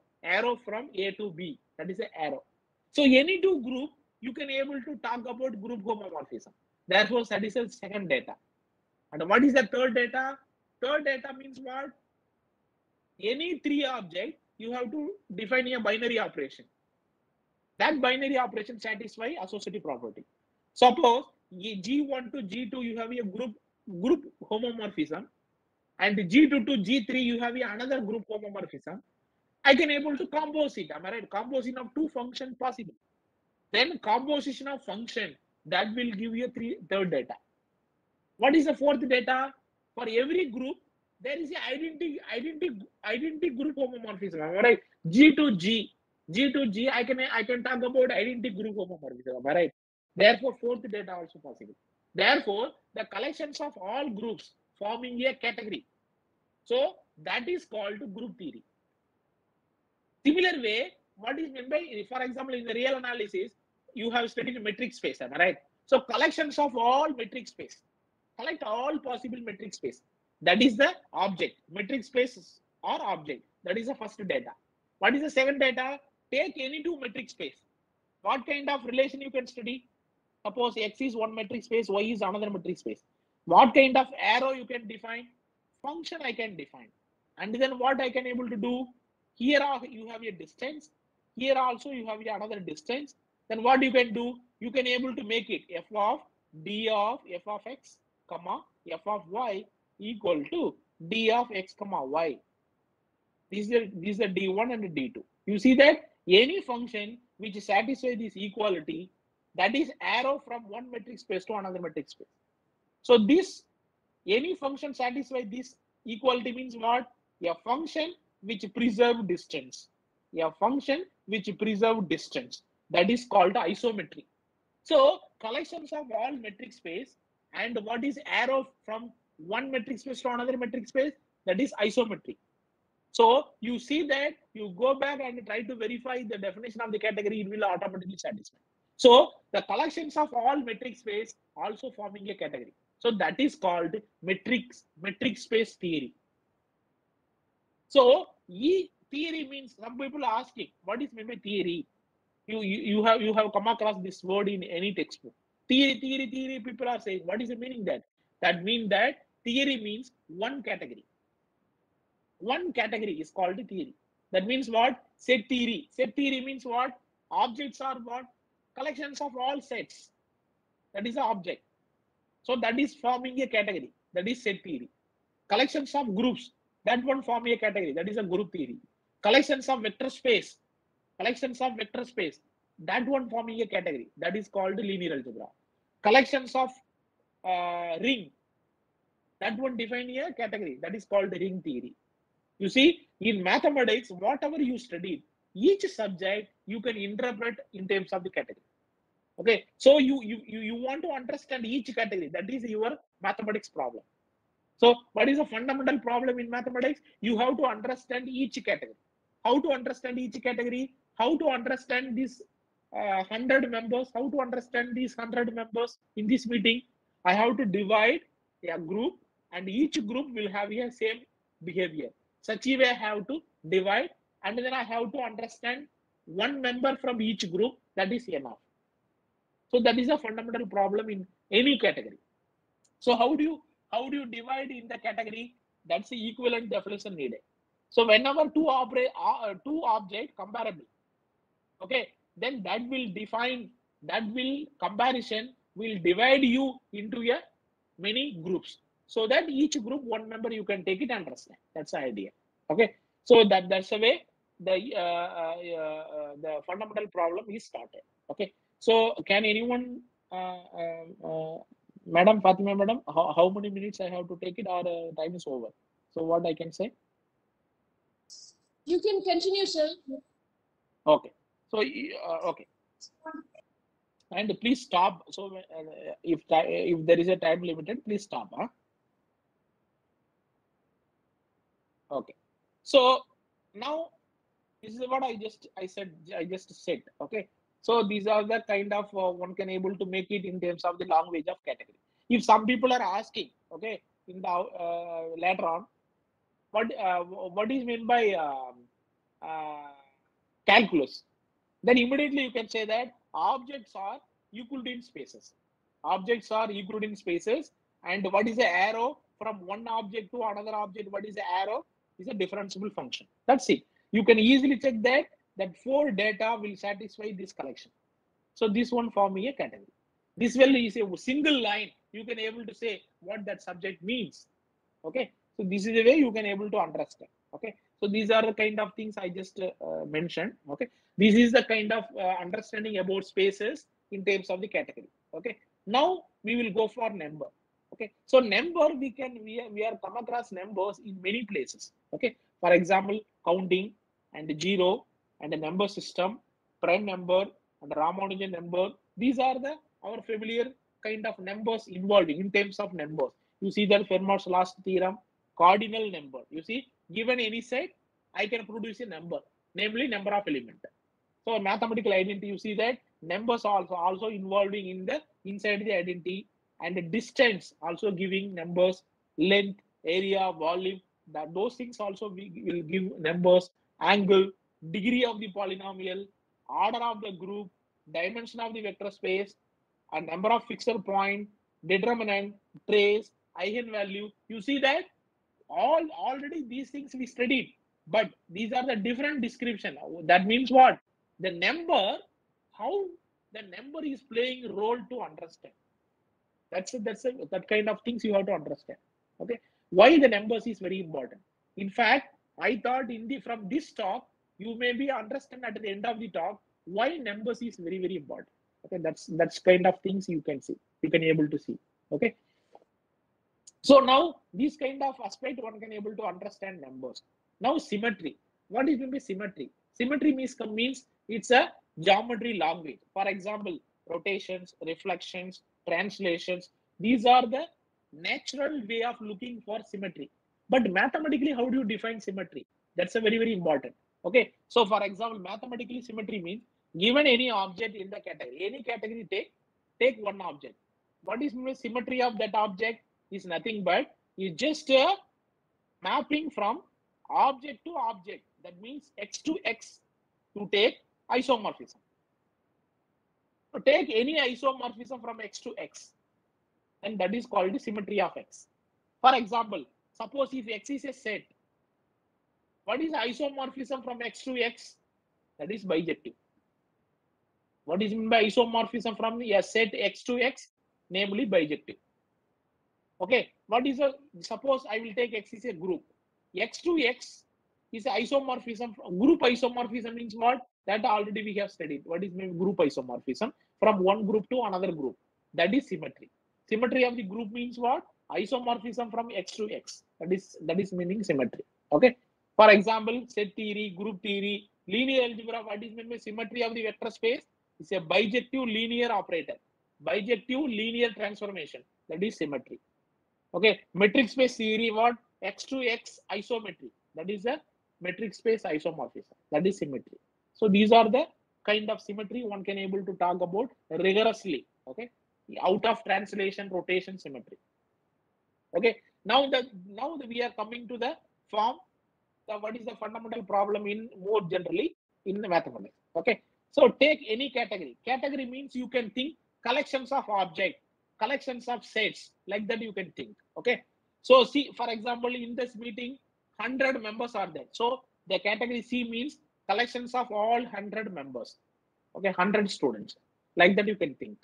from A to B. That is an arrow. So any two group, you can able to talk about group homomorphism. Therefore, that is the second data. And what is the third data? Third data means what? Any three objects, you have to define a binary operation. That binary operation satisfies associative property. Suppose G1 to G2, you have a group homomorphism, and G2 to G3, you have another group homomorphism. I can able to compose it. Am I right? Composition of two functions possible. Then composition of function that will give you third data. What is the fourth data? For every group, there is a identity group homomorphism. All right, G to G, I can talk about identity group homomorphism. All right. Therefore, fourth data also possible. Therefore, the collections of all groups forming a category. So that is called group theory. Similar way, what is meant by, for example, in the real analysis, you have studied metric space, am I right? So collections of all metric space, collect all possible metric space. That is the object, metric space or object. That is the first data. What is the second data? Take any two metric space. What kind of relation you can study? Suppose X is one metric space, Y is another metric space. What kind of arrow you can define? Function I can define. And then what I can able to do? Here you have a distance. Here also you have another distance. Then what you can do? You can able to make it f of d of f of x, comma f of y equal to d of x, comma y. These are d1 and d2. You see that any function which satisfies this equality, that is arrow from one metric space to another metric space. So this any function satisfy this equality means what? A function which preserve distance. A function which preserve distance. That is called isometry. So collections of all metric space, and what is arrow from one metric space to another metric space? That is isometry. So you see that you go back and try to verify the definition of the category, it will automatically satisfy. So the collections of all metric space also forming a category. So that is called metric space theory. So theory means, some people are asking, what is meant by theory? You have come across this word in any textbook. Theory. People are saying, what is the meaning that? That means that theory means one category. One category is called theory. That means what? Set theory. Set theory means what? Objects are what? Collections of all sets. That is an object. So that is forming a category. That is set theory. Collections of groups. That one forming a category. That is a group theory. Collections of vector space. Collections of vector space. That one forming a category. That is called linear algebra. Collections of ring. That one defining a category. That is called ring theory. You see, in mathematics, whatever you studied, each subject you can interpret in terms of the category. Okay, so you want to understand each category. That is your mathematics problem. So what is a fundamental problem in mathematics? You have to understand each category. How to understand each category? How to understand these 100 members? How to understand these 100 members in this meeting? I have to divide a group, and each group will have a same behavior. Such a way I have to divide, and then I have to understand one member from each group. That is enough. So that is a fundamental problem in any category. So how do you divide in the category? That's the equivalent definition needed. So whenever two object comparable, okay, then that will comparison will divide you into a many groups, so that each group one member you can take it and understand. That's the idea. Okay, so that's the way the fundamental problem is started. Okay, so can anyone, Madam Fatima, Madam, how many minutes I have to take it, or time is over? So what I can say? You can continue, sir. Okay, so okay, and please stop. So if there is a time limited, please stop. Huh? Okay, so now this is what I just said. Okay, so these are the kind of one can able to make it in terms of the language of category. If some people are asking, okay, in the later on, what is meant by calculus, then immediately you can say that objects are Euclidean spaces. Objects are Euclidean spaces, and what is the arrow from one object to another object? What is the arrow? Is a differentiable function. That's it. You can easily check that 4 data will satisfy this collection. So this one form a category. This will is a single line. You can able to say what that subject means. Okay, so this is the way you can able to understand. Okay, so these are the kind of things I just mentioned. Okay, this is the kind of understanding about spaces in terms of the category. Okay. Now we will go for number. Okay. So number we are come across numbers in many places. Okay. For example, counting and zero and a number system, prime number and Ramanujan number. These are our familiar kind of numbers involving in terms of numbers. You see that Fermat's last theorem, cardinal number. You see, given any set, I can produce a number, namely number of element. So mathematical identity, you see that numbers also involving in the inside the identity, and the distance also giving numbers, length, area, volume. That those things also will give numbers, angle, degree of the polynomial, order of the group, dimension of the vector space, a number of fixed point, determinant, trace, eigenvalue. You see that already these things we studied, but these are the different description. That means what? The number, how the number is playing role to understand. That kind of things you have to understand. Okay, why the numbers is very important. In fact, I thought from this talk you may be understand at the end of the talk why numbers is very, very important. Okay, that's kind of things you can see, you can able to see. Okay, so now these kind of aspect one can able to understand numbers. Now symmetry. What is meant by symmetry? Symmetry means it's a geometry language. For example, rotations, reflections, translations. These are the natural way of looking for symmetry. But mathematically, how do you define symmetry? That's a very, very important. Okay. So for example, mathematically symmetry means given any object in the category, any category take one object. What is the symmetry of that object? Is nothing but is just a mapping from object to object. That means x to x to take isomorphism. So take any isomorphism from x to x, and that is called the symmetry of x. For example, suppose if x is a set, what is isomorphism from x to x? That is bijective. What is meant by isomorphism from a set x to x? Namely bijective. Okay, what is a, suppose I will take x is a group. X to x is isomorphism. Group isomorphism means what? That already we have studied. What is meant group isomorphism? From one group to another group. That is symmetry. Symmetry of the group means what? Isomorphism from x to x. That is meaning symmetry. Okay. For example, set theory, group theory, linear algebra. What is meant by symmetry of the vector space? It's a bijective linear operator. Bijective linear transformation. That is symmetry. Okay, metric space theory, what? X to x isometry. That is a metric space isomorphism. That is symmetry. So these are the kind of symmetry one can able to talk about rigorously. Okay, out of translation, rotation, symmetry. Okay, now we are coming to the form. What is the fundamental problem in more generally in the mathematics? Okay, so take any category. Category means you can think collections of objects, collections of sets, like that you can think. Okay, so see, for example, in this meeting 100 members are there, so the category C means collections of all 100 members. Okay, 100 students, like that you can think.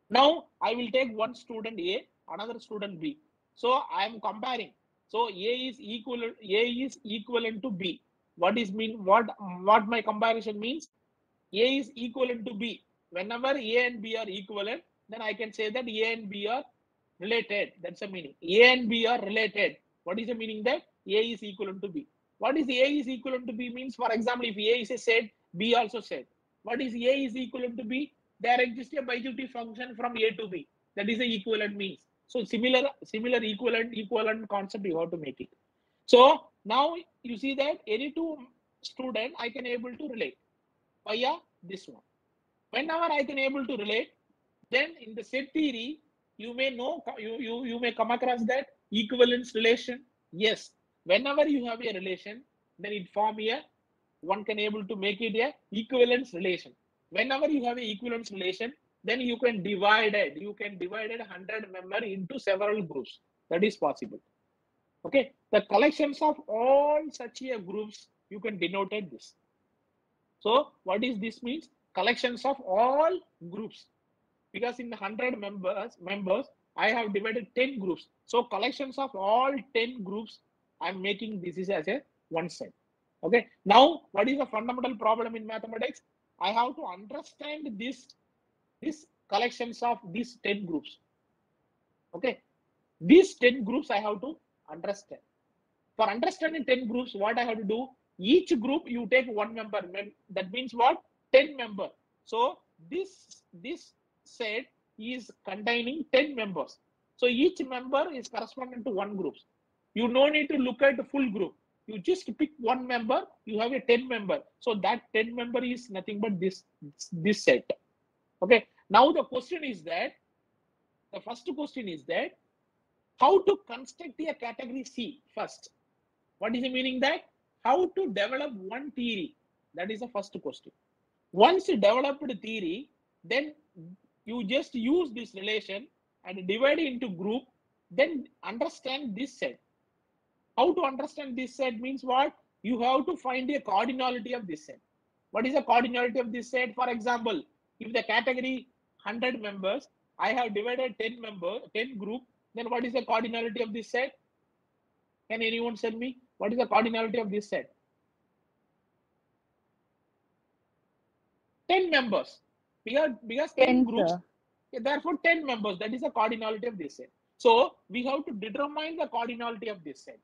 Now I will take one student A, another student B, so I am comparing. So A is equivalent to B. What is mean? What my comparison means? A is equivalent to B. Whenever A and B are equivalent, then I can say that A and B are related. That's the meaning. A and B are related. What is the meaning that A is equivalent to B? What is A is equivalent to B means? For example, if A is a set, B also set. What is A is equivalent to B? There exists a bijective function from A to B. That is the equivalent means. So similar equivalent concept you have to make it. So now you see that any two student I can able to relate via this one. Whenever I can able to relate, then in the set theory you may know, you may come across that equivalence relation. Yes, whenever you have a relation, then it form a, one can able to make it a equivalence relation. Whenever you have a equivalence relation, then you can divide it. You can divide it 100 member into several groups. That is possible. Okay, the collections of all such a groups you can denote it this. So what is this means? Collections of all groups. Because in the 100 members, I have divided 10 groups. So collections of all 10 groups, I'm making this is as a one set. Okay. Now, what is the fundamental problem in mathematics? I have to understand this collections of these 10 groups. Okay, these 10 groups I have to understand. For understanding 10 groups, what I have to do, each group you take one member. That means what? 10 member. So this set is containing 10 members. So each member is corresponding to one group. You no need to look at the full group. You just pick one member, you have a 10 member. So that 10 member is nothing but this set. Okay. Now the question is that, the first question is that, how to construct a category C first. What is the meaning that? How to develop one theory. That is the first question. Once you develop the theory, then you just use this relation and divide it into group, then understand this set. How to understand this set means what? You have to find a cardinality of this set. What is the cardinality of this set? For example, if the category 100 members, I have divided 10 group, then what is the cardinality of this set? Can anyone tell me what is the cardinality of this set? 10 members. Because 10 groups, therefore 10 members. That is the cardinality of this set. So we have to determine the cardinality of this set.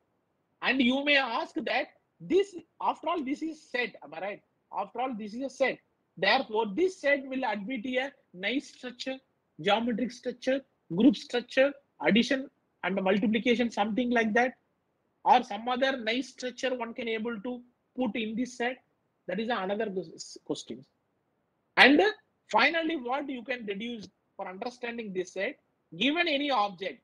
And you may ask that this, after all, this is set. Am I right? After all, this is a set. Therefore, this set will admit a nice structure, geometric structure, group structure, addition and multiplication, something like that, or some other nice structure one can able to put in this set. That is another question. And finally, what you can deduce for understanding this set, given any object.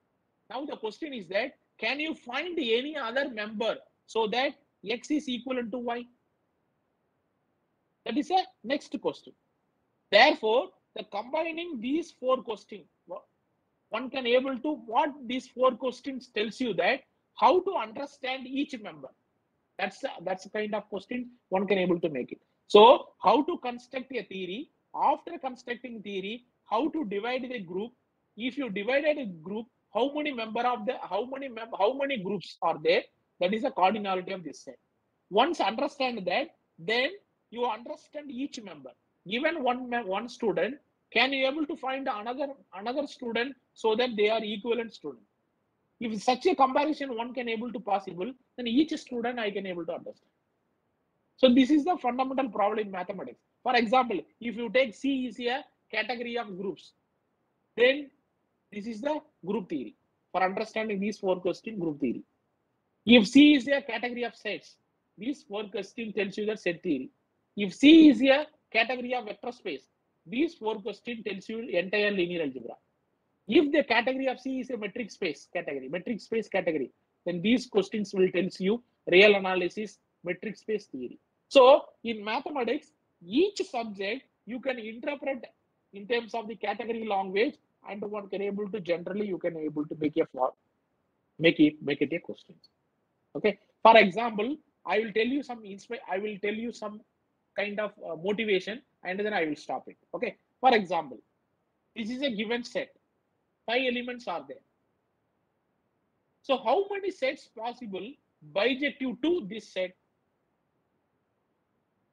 Now the question is that, can you find any other member so that X is equivalent to Y? That is a next question. Therefore, the combining these 4 questions, one can able to, what these 4 questions tells you that, how to understand each member. That's the kind of question one can able to make it. So how to construct a theory. After constructing theory, how to divide the group. If you divided a group, how many groups are there? That is the cardinality of this set. Once understand that, then you understand each member. Given one student, can you able to find another student so that they are equivalent student? If such a comparison one can able to possible, then each student I can able to understand. So this is the fundamental problem in mathematics. For example, if you take C is a category of groups, then this is the group theory. For understanding these 4 questions, group theory. If C is a category of sets, these 4 questions tells you the set theory. If C is a category of vector space, these 4 questions tells you entire linear algebra. If the category of C is a metric space category, then these questions will tell you real analysis, metric space theory. So in mathematics, each subject you can interpret in terms of the category language, and one can able to generally you can able to make it a question. Okay. For example, I will tell you some kind of motivation, and then I will stop it. Okay. For example, this is a given set. 5 elements are there. So how many sets possible bijective to this set?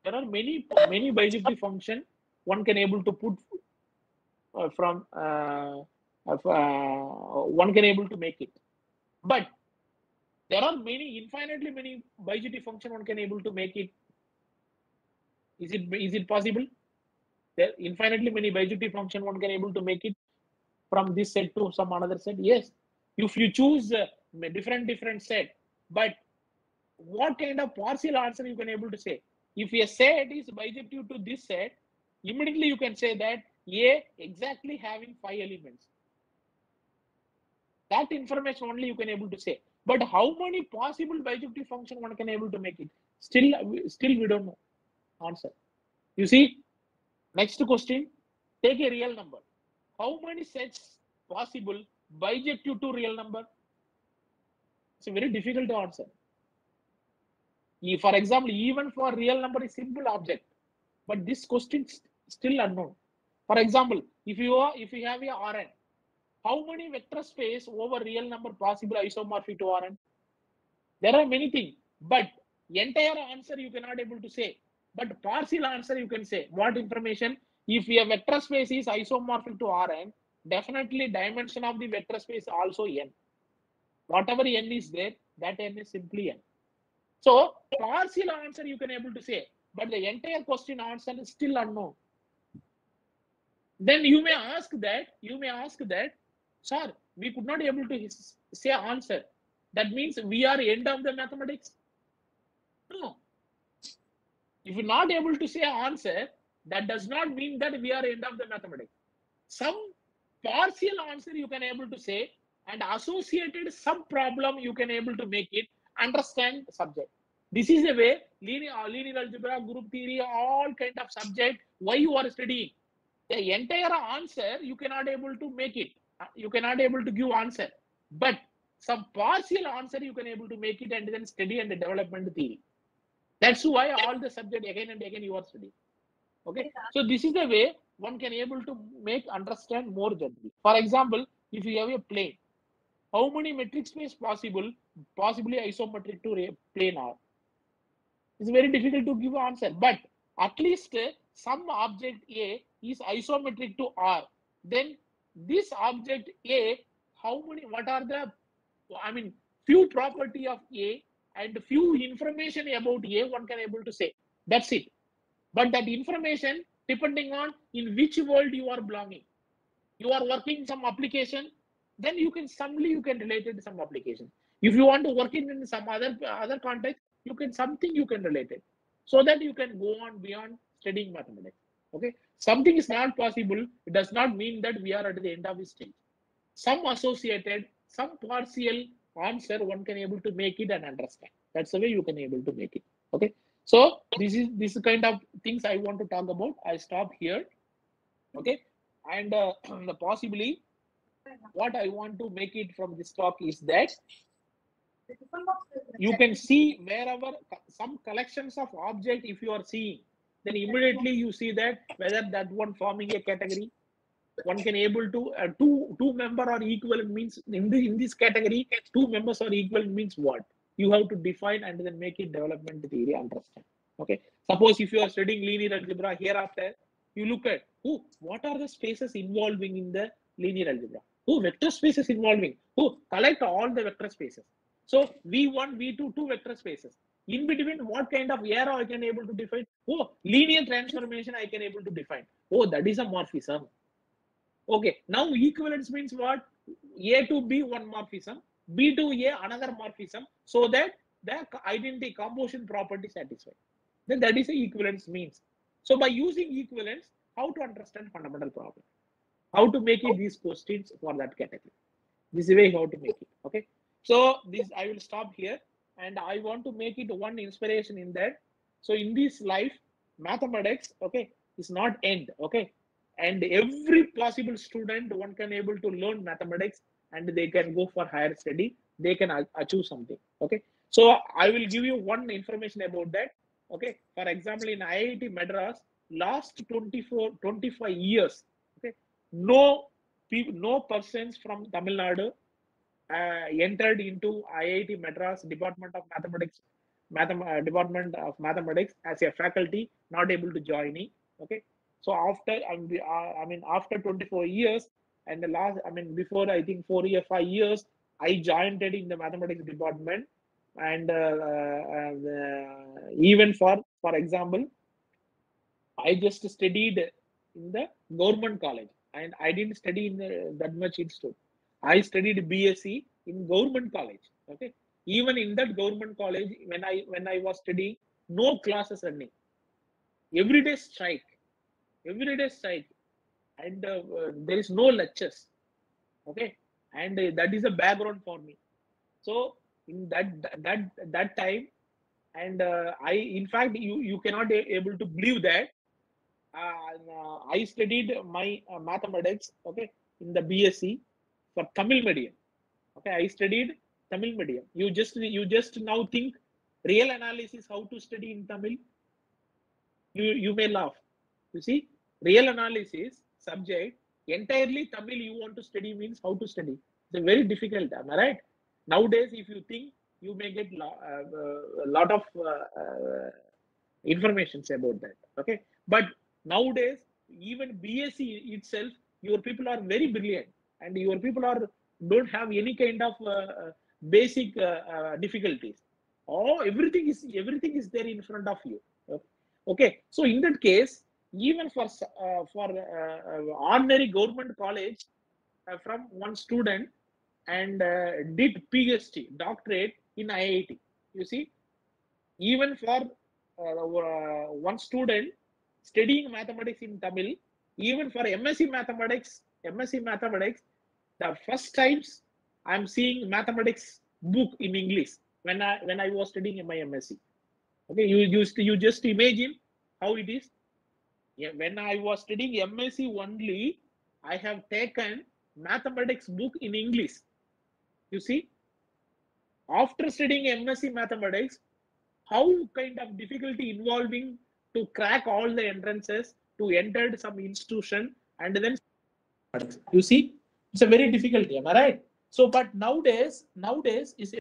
There are many bijective function one can able to put one can able to make it. But there are infinitely many bijective function one can able to make it. Is it possible? There infinitely many bijective function one can able to make it from this set to some another set. Yes, if you choose different set, but what kind of partial answer you can able to say? If a set is bijective to this set, immediately you can say that A exactly having 5 elements. That information only you can able to say. But how many possible bijective function one can able to make it? Still we don't know answer. You see, next question, take a real number. How many sets possible bijective to real number? It's a very difficult to answer. For example, even for real number is simple object, but this question is still unknown. For example, if you have a Rn, how many vector space over real number possible isomorphic to Rn? There are many things, but entire answer you cannot able to say. But partial answer you can say. What information? If a vector space is isomorphic to Rn, definitely dimension of the vector space also n. Whatever n is there, that n is simply n. So partial answer you can able to say, but the entire question answer is still unknown. Then you may ask that, sir, we could not able to say answer. That means we are end of the mathematics. No. If you're not able to say answer, that does not mean that we are end of the mathematics. Some partial answer you can able to say, and associated some problem you can able to make it understand the subject. This is the way linear algebra, group theory, all kind of subject why you are studying. The entire answer you cannot able to make it. You cannot able to give answer, but some partial answer you can able to make it, and then study and development theory. That's why all the subject again and again you are studying. Okay, so this is the way one can able to make understand more generally. For example, if you have a plane, how many metric space possible, possibly isometric to plane are? It's very difficult to give answer, but at least some object A is isometric to R. Then this object A, how many? What are the? I mean, few property of A and few information about A one can able to say. That's it. But that information depending on in which world you are belonging. You are working some application, then you can relate it to some application. If you want to work in some other context, you can something you can relate it, so that you can go on beyond studying mathematics. Okay, something is not possible, it does not mean that we are at the end of the stage. Some associated, some partial answer one can able to make it and understand. That's the way you can able to make it. Okay, so this kind of things I want to talk about. I stop here. Okay, and possibly what I want to make it from this talk is that you can see wherever some collections of object, if you are seeing, then immediately you see that whether that one forming a category, one can able to two member are equivalent means in this category two members are equivalent means what you have to define and then make it development theory understand. Okay, suppose if you are studying linear algebra, hereafter you look at what are the spaces involving in the linear algebra, vector spaces involving, collect all the vector spaces. So v1 v2 two vector spaces, in between what kind of arrow I can able to define, linear transformation I can able to define, that is a morphism. Okay, now equivalence means what? A to B one morphism, B to A another morphism, so that the identity composition property satisfied. Then that is a equivalence means. So by using equivalence, how to understand fundamental problem, how to make it these questions for that category. This is the way how to make it. Okay, so this I will stop here, and I want to make it one inspiration in that. So in this life, mathematics, okay, is not end. Okay, and every possible student one can able to learn mathematics, and they can go for higher study, they can achieve something. Okay, so I will give you one information about that. Okay, for example, in IIT Madras, last 25 years, okay, no persons from Tamil Nadu entered into IIT Madras Department of Mathematics, Department of Mathematics as a faculty, not able to join in. Okay, so after after 24 years, and the last, before I think 5 years, I joined in the mathematics department, and even for example, I just studied in the government college, and I didn't study in that much institute. I studied BSc in government college. Okay, even in that government college, when I was studying, no classes running, everyday strike, and there is no lectures. Okay, and that is a background for me. So in that time, and I, in fact, you cannot able to believe that. I studied my mathematics, okay, in the BSc for Tamil medium. Okay, I studied Tamil medium. You just now think real analysis how to study in Tamil. You may laugh. You see, real analysis subject entirely Tamil you want to study means how to study. It's very difficult. Am I right? Nowadays, if you think, you may get a lot of informations about that. Okay, but nowadays even BSc itself, your people are very brilliant, and your people don't have any kind of basic difficulties. Everything is there in front of you. Okay, so in that case, even for ordinary government college, from one student and did PhD doctorate in IIT. You see, even for one student studying mathematics in Tamil, even for MSc mathematics, the first times I'm seeing mathematics book in English when I was studying in my MSc. Okay, you just imagine how it is. Yeah, when I was studying MSc only, I have taken mathematics book in English. You see, after studying MSc mathematics, how kind of difficulty involving to crack all the entrances to enter some institution, and then you see, it's a very difficult, am I right? So, but nowadays is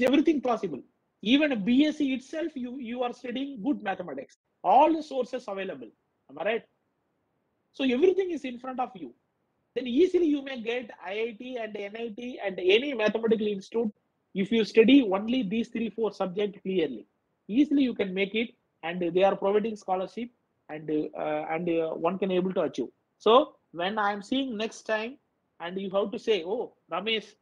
everything possible. Even a BSc itself, you are studying good mathematics. All the sources available, am I right? So everything is in front of you. Then easily you may get IIT and NIT and any mathematical institute if you study only these 3-4 subjects clearly. Easily you can make it, and they are providing scholarship, and one can able to achieve. So when I am seeing next time, and you have to say, oh, Ramesh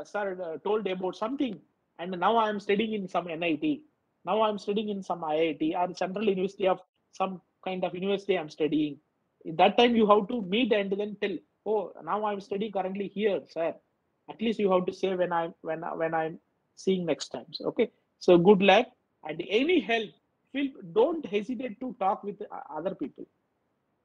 sir told about something, and now I am studying in some NIT, now I am studying in some IIT or Central University of some kind of university I am studying. In that time you have to meet and then tell, oh, now I'm studying currently here, sir. At least you have to say when I'm seeing next time. So, okay, so good luck, and any help, don't hesitate to talk with other people.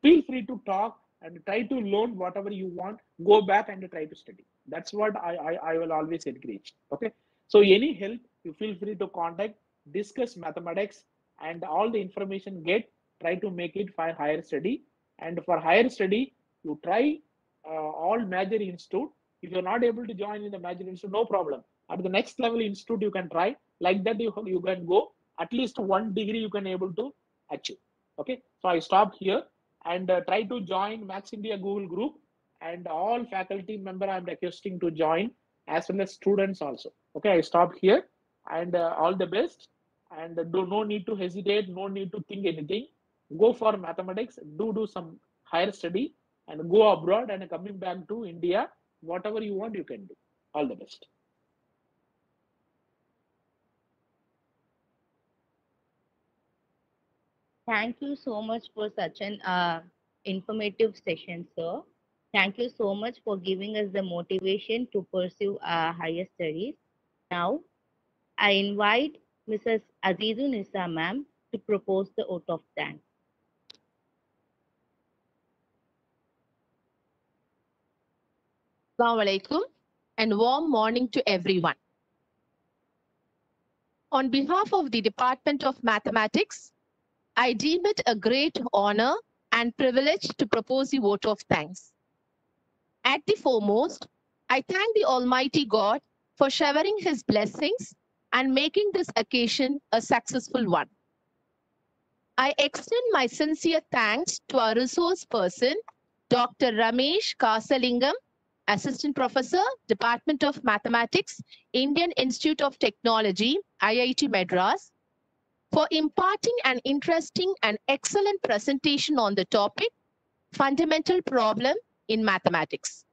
Feel free to talk and try to learn whatever you want. Go back and try to study. That's what I will always encourage. Okay, so any help, you feel free to contact, discuss mathematics, and all the information try to make it for higher study. And for higher study, you try all major institute. If you're not able to join in the major institute, no problem. At the next level institute, you can try. Like that, you can go. At least one degree you can able to achieve. Okay, so I stop here, and try to join Max India Google group, and all faculty member I'm requesting to join, as well as students also. Okay, I stop here, and all the best, and no need to hesitate, no need to think anything. Go for mathematics, do some higher study, and go abroad, and coming back to India, whatever you want, you can do. All the best. Thank you so much for such an informative session, sir. Thank you so much for giving us the motivation to pursue higher studies. Now, I invite Mrs. Azizunisa ma'am to propose the oath of thanks. Assalamu alaikum and warm morning to everyone. On behalf of the Department of Mathematics, I deem it a great honor and privilege to propose the vote of thanks. At the foremost, I thank the Almighty God for showering His blessings and making this occasion a successful one. I extend my sincere thanks to our resource person, Dr. Ramesh Kasalingam, Assistant Professor, Department of Mathematics, Indian Institute of Technology, IIT Madras, for imparting an interesting and excellent presentation on the topic, Fundamental Problem in Mathematics.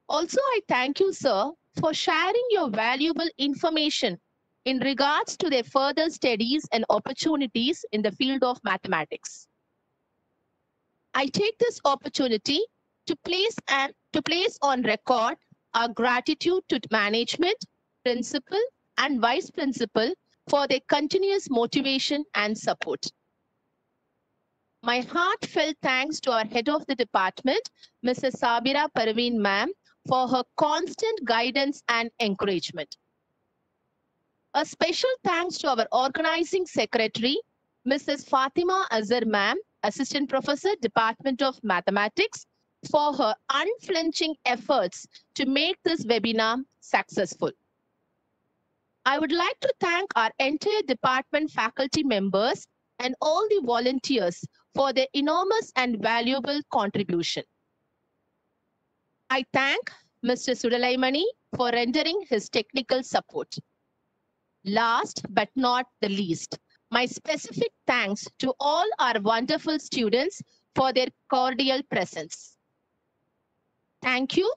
Also, I thank you, sir, for sharing your valuable information in regards to their further studies and opportunities in the field of mathematics. I take this opportunity to place on record our gratitude to management, principal, and vice principal for their continuous motivation and support. My heartfelt thanks to our head of the department, Mrs. Sabira Parveen ma'am, for her constant guidance and encouragement. A special thanks to our organizing secretary, Mrs. Fatima Azhar ma'am, Assistant Professor, Department of Mathematics, for her unflinching efforts to make this webinar successful. I would like to thank our entire department faculty members and all the volunteers for their enormous and valuable contribution. I thank Mr. Sudalaimani for rendering his technical support. Last but not the least, my specific thanks to all our wonderful students for their cordial presence. Thank you